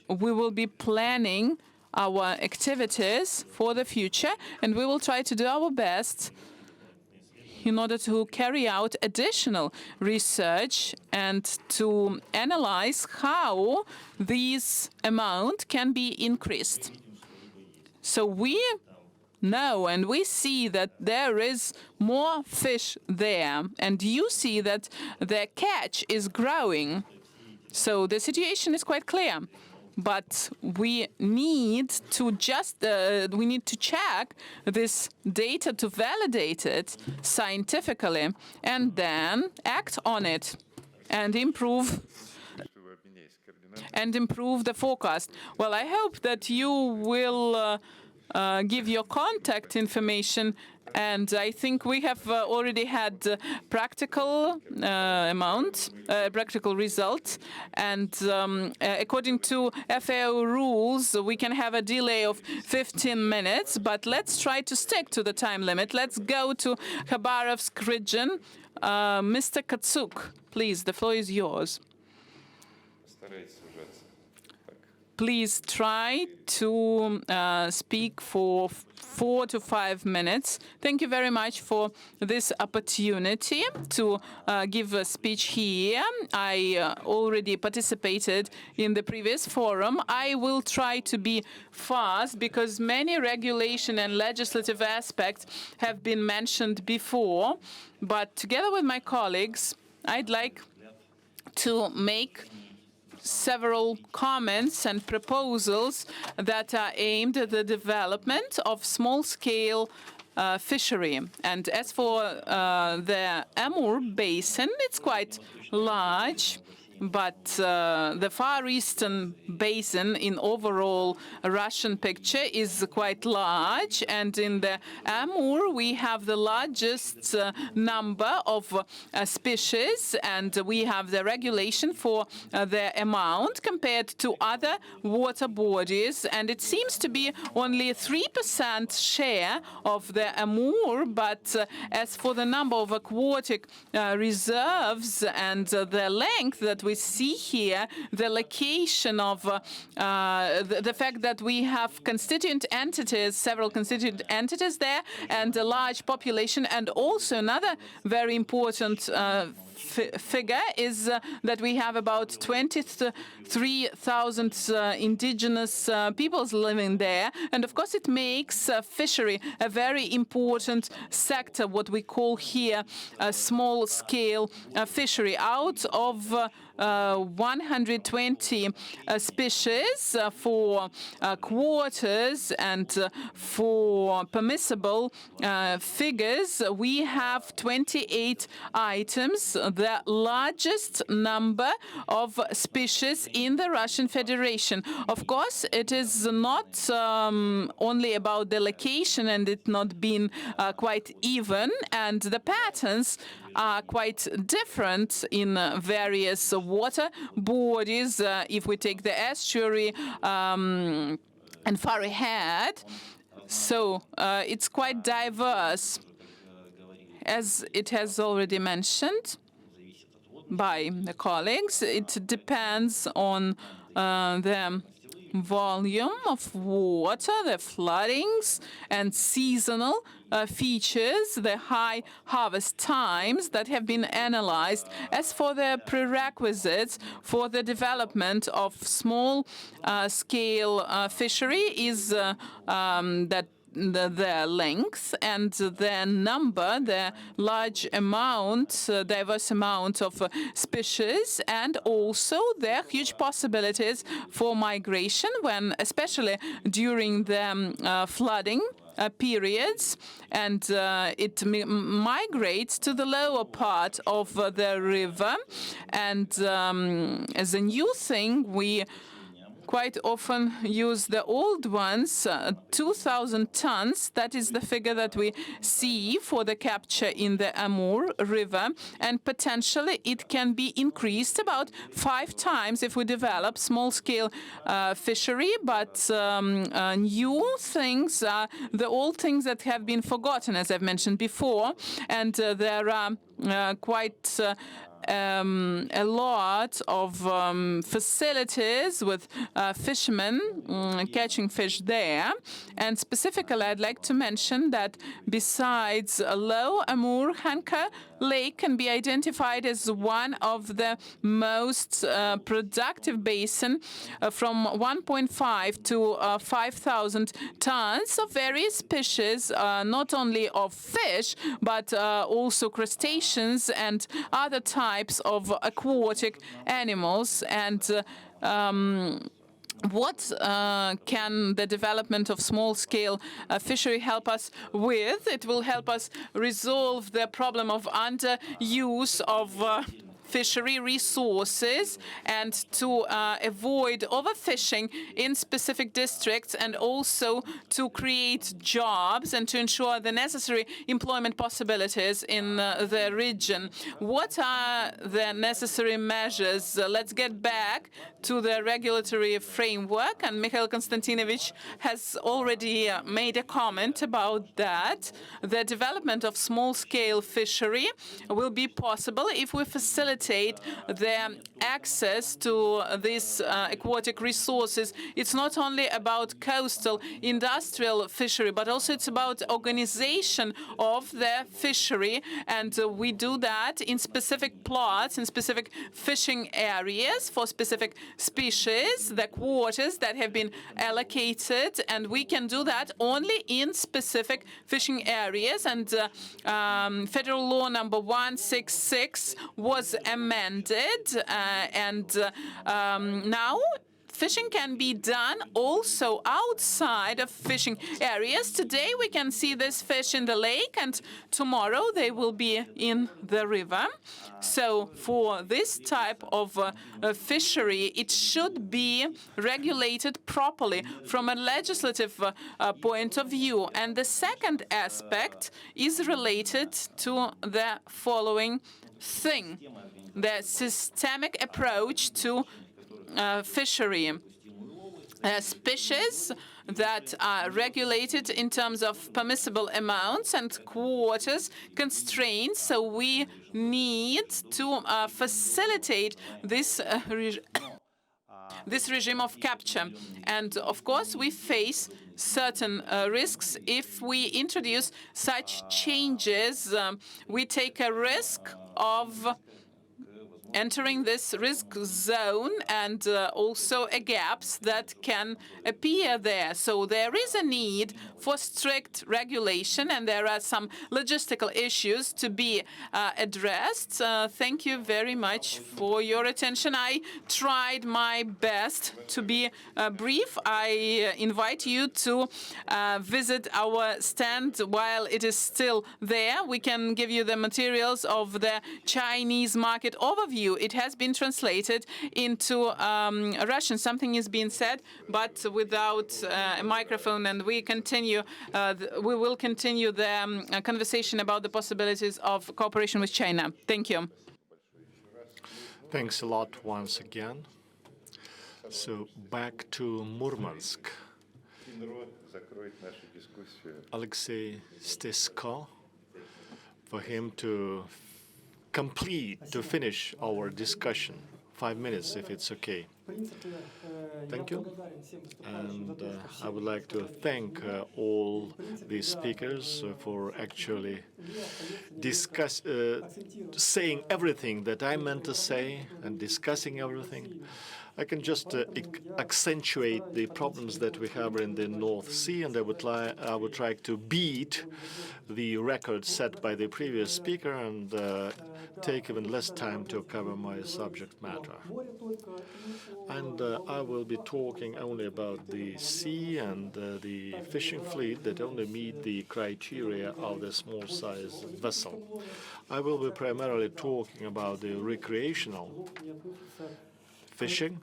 we will be planning our activities for the future, and we will try to do our best in order to carry out additional research and to analyze how this amount can be increased. So we know and we see that there is more fish there, and you see that the catch is growing. So the situation is quite clear. But we need to check this data to validate it scientifically and then act on it and improve the forecast. Well, I hope that you will give your contact information, and I think we have already had practical practical results. And according to FAO rules, we can have a delay of 15 minutes, but let's try to stick to the time limit. Let's go to Khabarovsk region. Mr. Katsuk, please, the floor is yours. please try to speak for 4 to 5 minutes. Thank you very much for this opportunity to give a speech here. I already participated in the previous forum. I will try to be fast because many regulation and legislative aspects have been mentioned before. But together with my colleagues, I'd like to make several comments and proposals that are aimed at the development of small-scale fishery. And as for the Amur Basin, it's quite large, but the Far Eastern Basin in overall Russian picture is quite large, and in the Amur we have the largest number of species, and we have the regulation for the amount compared to other water bodies, and it seems to be only 3% share of the Amur, but as for the number of aquatic reserves and the length that we see here, the location of the fact that we have constituent entities, several constituent entities there, and a large population, and also another very important figure is that we have about 23,000 indigenous peoples living there, and of course it makes fishery a very important sector, what we call here a small-scale fishery. Out of 120 species for quotas and for permissible figures, we have 28 items, the largest number of species in the Russian Federation. Of course, it is not only about the location and it not being quite even, and the patterns are quite different in various water bodies. If we take the estuary and far ahead, so it's quite diverse. As it has already mentioned by the colleagues, it depends on the volume of water, the floodings, and seasonal features, the high harvest times that have been analyzed. As for the prerequisites for the development of small-scale fishery is that the length and the number, the large amount, diverse amount of species, and also there are huge possibilities for migration when, especially during the flooding periods, and it migrates to the lower part of the river. And as a new thing, we quite often use the old ones, 2,000 tons. That is the figure that we see for the capture in the Amur River, and potentially it can be increased about 5 times if we develop small-scale fishery. But new things are the old things that have been forgotten, as I've mentioned before, and there are quite a lot of facilities with fishermen catching fish there. And specifically, I'd like to mention that besides Low Amur, Hanka Lake can be identified as one of the most productive basin, from 1.5 to 5,000 tons of various species, not only of fish, but also crustaceans and other types of aquatic animals. And what can the development of small-scale fishery help us with? It will help us resolve the problem of underuse of fishery resources and to avoid overfishing in specific districts, and also to create jobs and to ensure the necessary employment possibilities in the region. What are the necessary measures? Let's get back to the regulatory framework, and Mikhail Konstantinovich has already made a comment about that. The development of small-scale fishery will be possible if we facilitate facilitate their access to these aquatic resources. It's not only about coastal industrial fishery, but also it's about organization of the fishery. And we do that in specific plots, in specific fishing areas for specific species, the quotas that have been allocated, and we can do that only in specific fishing areas. And Federal Law number 166 was amended, now fishing can be done also outside of fishing areas. Today we can see this fish in the lake, and tomorrow they will be in the river. So for this type of fishery, it should be regulated properly from a legislative point of view. And the second aspect is related to the following thing: the systemic approach to fishery. Species that are regulated in terms of permissible amounts and quotas constraints. So we need to facilitate this this regime of capture. And of course, we face certain risks. If we introduce such changes, we take a risk of entering this risk zone and also gaps that can appear there. So there is a need for strict regulation, and there are some logistical issues to be addressed. Thank you very much for your attention. I tried my best to be brief. I invite you to visit our stand while it is still there. We can give you the materials of the Chinese market overview. It has been translated into Russian. Something is being said, but without a microphone, and we will continue the conversation about the possibilities of cooperation with China. Thank you. Thanks a lot once again. So back to Murmansk. Alexei Stesko, for him to finish our discussion. 5 minutes, if it's okay. Thank you. And I would like to thank all the speakers for actually saying everything that I meant to say and discussing everything. I can just accentuate the problems that we have in the North Sea, and I would try to beat the record set by the previous speaker and take even less time to cover my subject matter. And I will be talking only about the sea and the fishing fleet that only meet the criteria of the small-sized vessel. I will be primarily talking about the recreational fishing,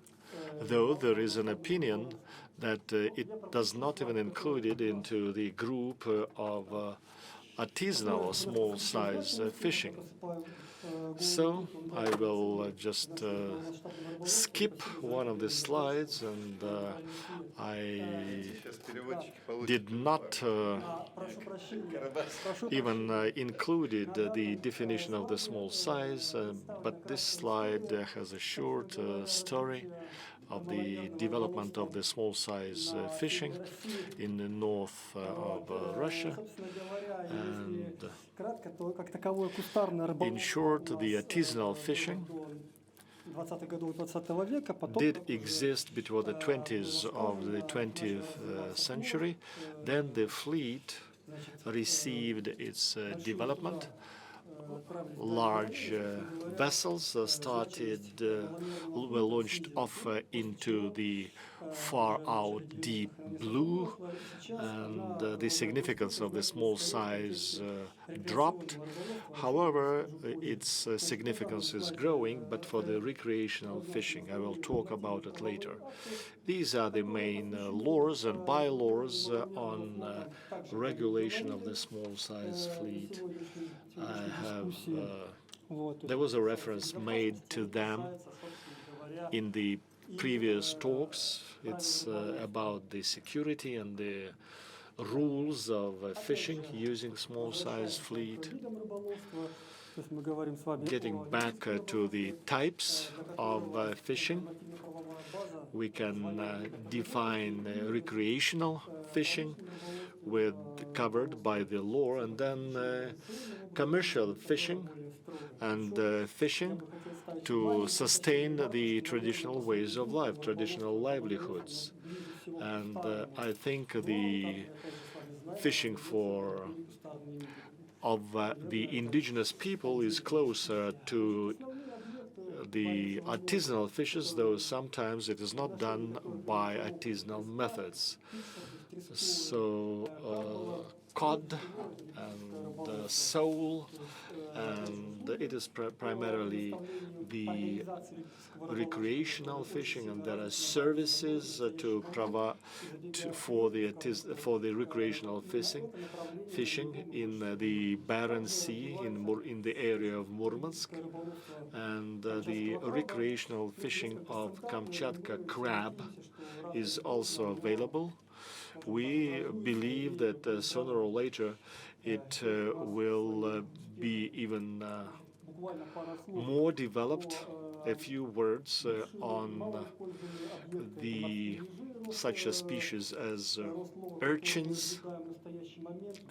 though there is an opinion that it does not even include it into the group of artisanal or small-size fishing. So I will just skip one of the slides, and I did not even included the definition of the small size, but this slide has a short story of the development of the small-size fishing in the north of Russia. And in short, the artisanal fishing did exist between the 20s of the 20th century. Then the fleet received its development. Large vessels were launched off into the far out deep blue, and the significance of the small size dropped. However, its significance is growing, but for the recreational fishing. I will talk about it later. These are the main laws and bylaws on regulation of the small size fleet. There was a reference made to them in the previous talks. It's about the security and the rules of fishing using small-sized fleet. То есть мы говорим с вами Getting о back to the types of fishing, нормативно-правовая база. we can define recreational fishing with covered by the law, and then commercial fishing and fishing to sustain the traditional ways of life, traditional livelihoods. And I think the fishing of the indigenous people is closer to the artisanal fishes, though sometimes it is not done by artisanal methods. So cod and sole, and it is primarily the recreational fishing, and there are services to provide for the recreational fishing in the Barents Sea in the area of Murmansk, and the recreational fishing of Kamchatka crab is also available. We believe that sooner or later it will be even more developed. A few words on such a species as urchins,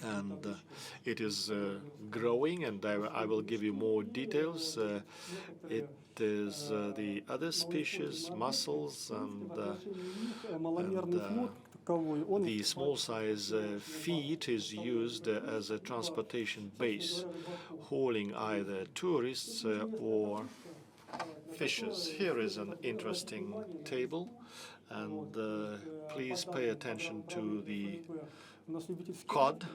and it is growing, and I will give you more details. It is the other species, mussels, and the small size feed is used as a transportation base, hauling either tourists or fishes. Here is an interesting table, and please pay attention to the cod,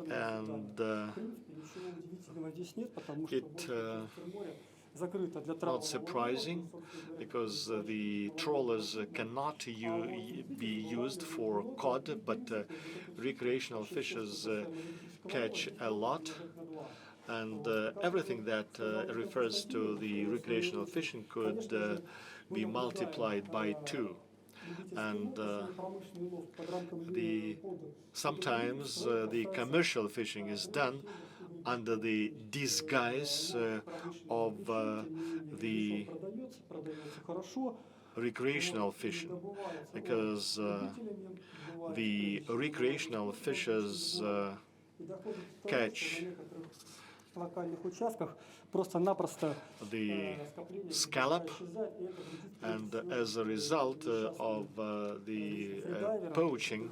and not surprising, because the trawlers cannot be used for cod, but recreational fishers catch a lot. And everything that refers to the recreational fishing could be multiplied by 2. And sometimes the commercial fishing is done under the disguise of the recreational fishing, because the recreational fishers catch the scallop, and as a result of the poaching,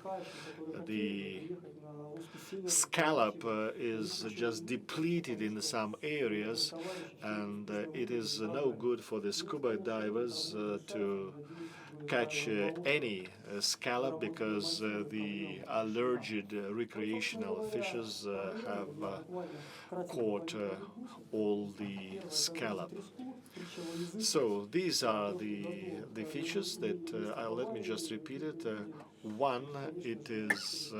the scallop is just depleted in some areas, and it is no good for the scuba divers to catch any scallop, because the alleged recreational fishers have caught all the scallop. So these are the features that let me just repeat it. One, it is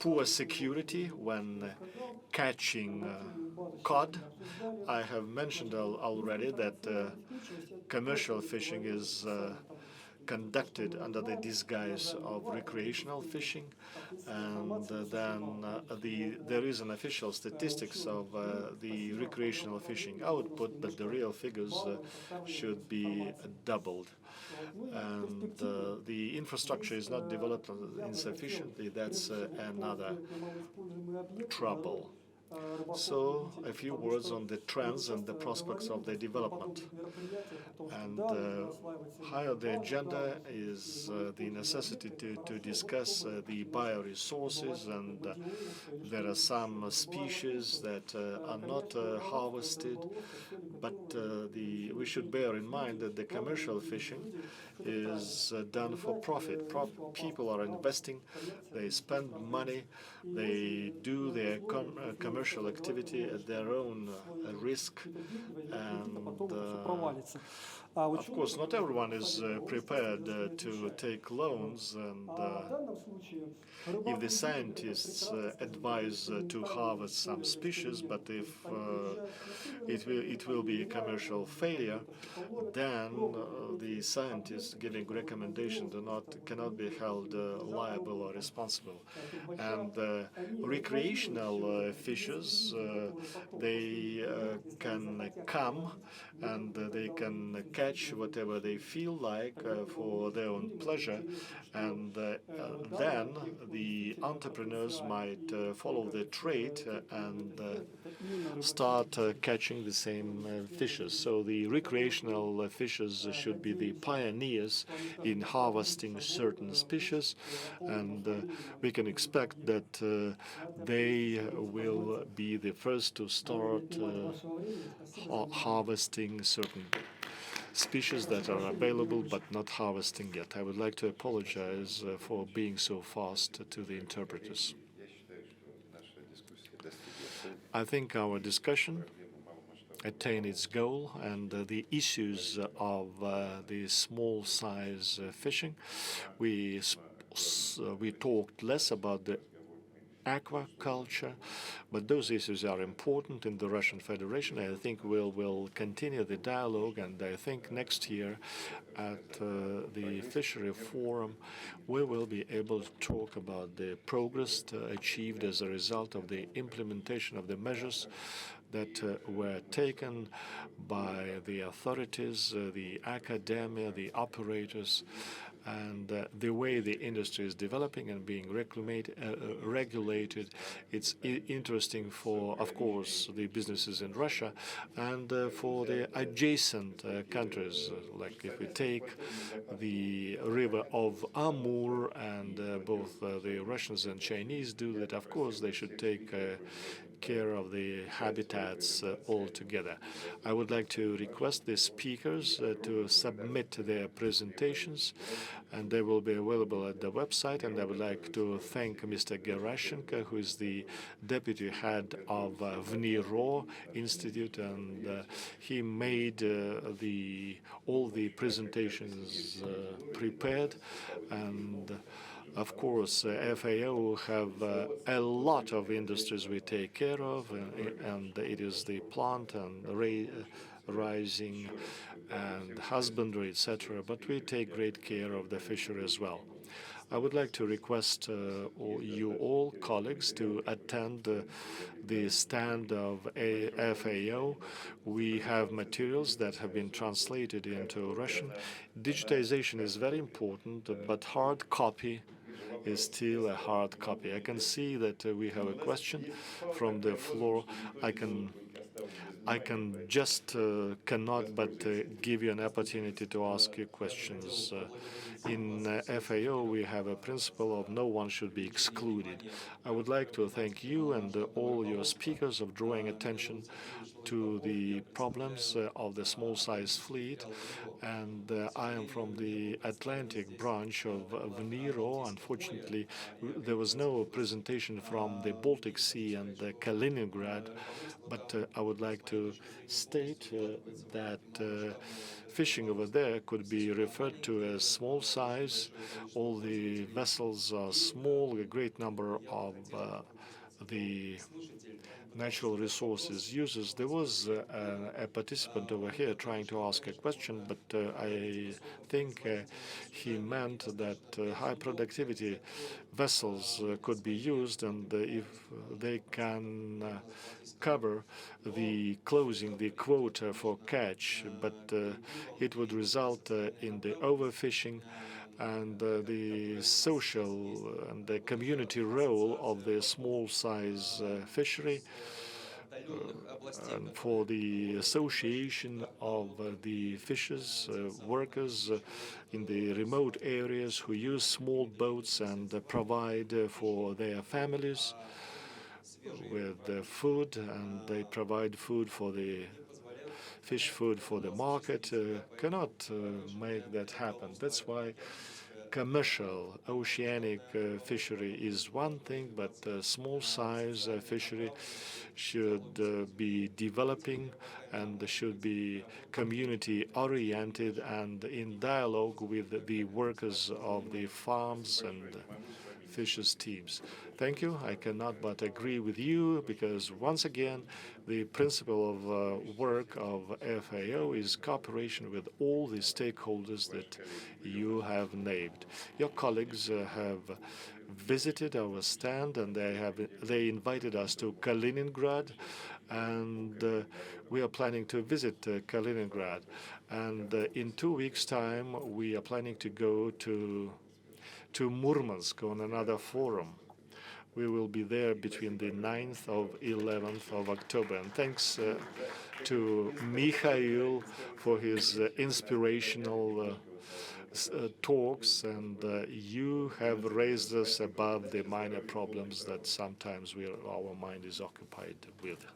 poor security when catching cod. I have mentioned already that commercial fishing is conducted under the disguise of recreational fishing, and then there is an official statistics of the recreational fishing output, but the real figures should be doubled. And the infrastructure is not developed insufficiently. That's another trouble. So a few words on the trends and the prospects of the development. And high on the agenda is the necessity to discuss the bioresources, and there are some species that are not harvested, but we should bear in mind that the commercial fishing is done for profit. People are investing, they spend money, they do their commercial activity at their own risk, and of course not everyone is prepared to take loans, and if the scientists advise to harvest some species, but if it will be a commercial failure, then the scientists giving recommendations cannot be held liable or responsible. And recreational fishers. They can come and they can catch whatever they feel like for their own pleasure, and then the entrepreneurs might follow the trade and start catching the same fishes. So the recreational fishers should be the pioneers in harvesting certain species, and we can expect that they will be the first to start harvesting certain species that are available but not harvesting yet. I would like to apologize for being so fast to the interpreters. I think our discussion attained its goal, and the issues of the small size fishing, we talked less about the aquaculture, but those issues are important in the Russian Federation. I think we'll continue the dialogue, and I think next year at the Fishery Forum we will be able to talk about the progress achieved as a result of the implementation of the measures that were taken by the authorities, the academia, the operators, and the way the industry is developing and being regulated. It's interesting for, of course, the businesses in Russia and for the adjacent countries. Like if we take the river of Amur, and both the Russians and Chinese do that, of course, they should take care of the habitats altogether. I would like to request the speakers to submit their presentations, and they will be available at the website. And I would like to thank Mr. Gerashenko, who is the deputy head of VNIRO Institute, and he made all the presentations prepared. And of course, FAO have a lot of industries we take care of, and it is the plant and raising and husbandry, etc. But we take great care of the fishery as well. I would like to request you all colleagues to attend the stand of FAO. We have materials that have been translated into Russian. Digitization is very important, but hard copy is still a hard copy. I can see that we have a question from the floor. I can just cannot but give you an opportunity to ask you questions. In FAO, we have a principle of no one should be excluded. I would like to thank you and all your speakers of drawing attention to the problems of the small-size fleet. And I am from the Atlantic branch of VNIRO. Unfortunately, there was no presentation from the Baltic Sea and Kaliningrad, but I would like to state that fishing over there could be referred to as small size. All the vessels are small. A great number of the natural resources users. There was a participant over here trying to ask a question, but I think he meant that high productivity vessels could be used, and if they can cover the closing the quota for catch, but it would result in the overfishing and the social and the community role of the small-size fishery, and for the association of the fishers, workers in the remote areas who use small boats and provide for their families with food, and they provide food for the fish food for the market, cannot make that happen. That's why commercial oceanic fishery is one thing, but small-size fishery should be developing and should be community-oriented and in dialogue with the workers of the farms and fishes teams. Thank you. I cannot but agree with you because, once again, the principle of work of FAO is cooperation with all the stakeholders that you have named. Your colleagues have visited our stand, and they invited us to Kaliningrad, and we are planning to visit Kaliningrad. And in 2 weeks' time, we are planning to go to Murmansk on another forum. We will be there between the 9th of 11th of October. And thanks to Mikhail for his inspirational talks, and you have raised us above the minor problems that sometimes our mind is occupied with.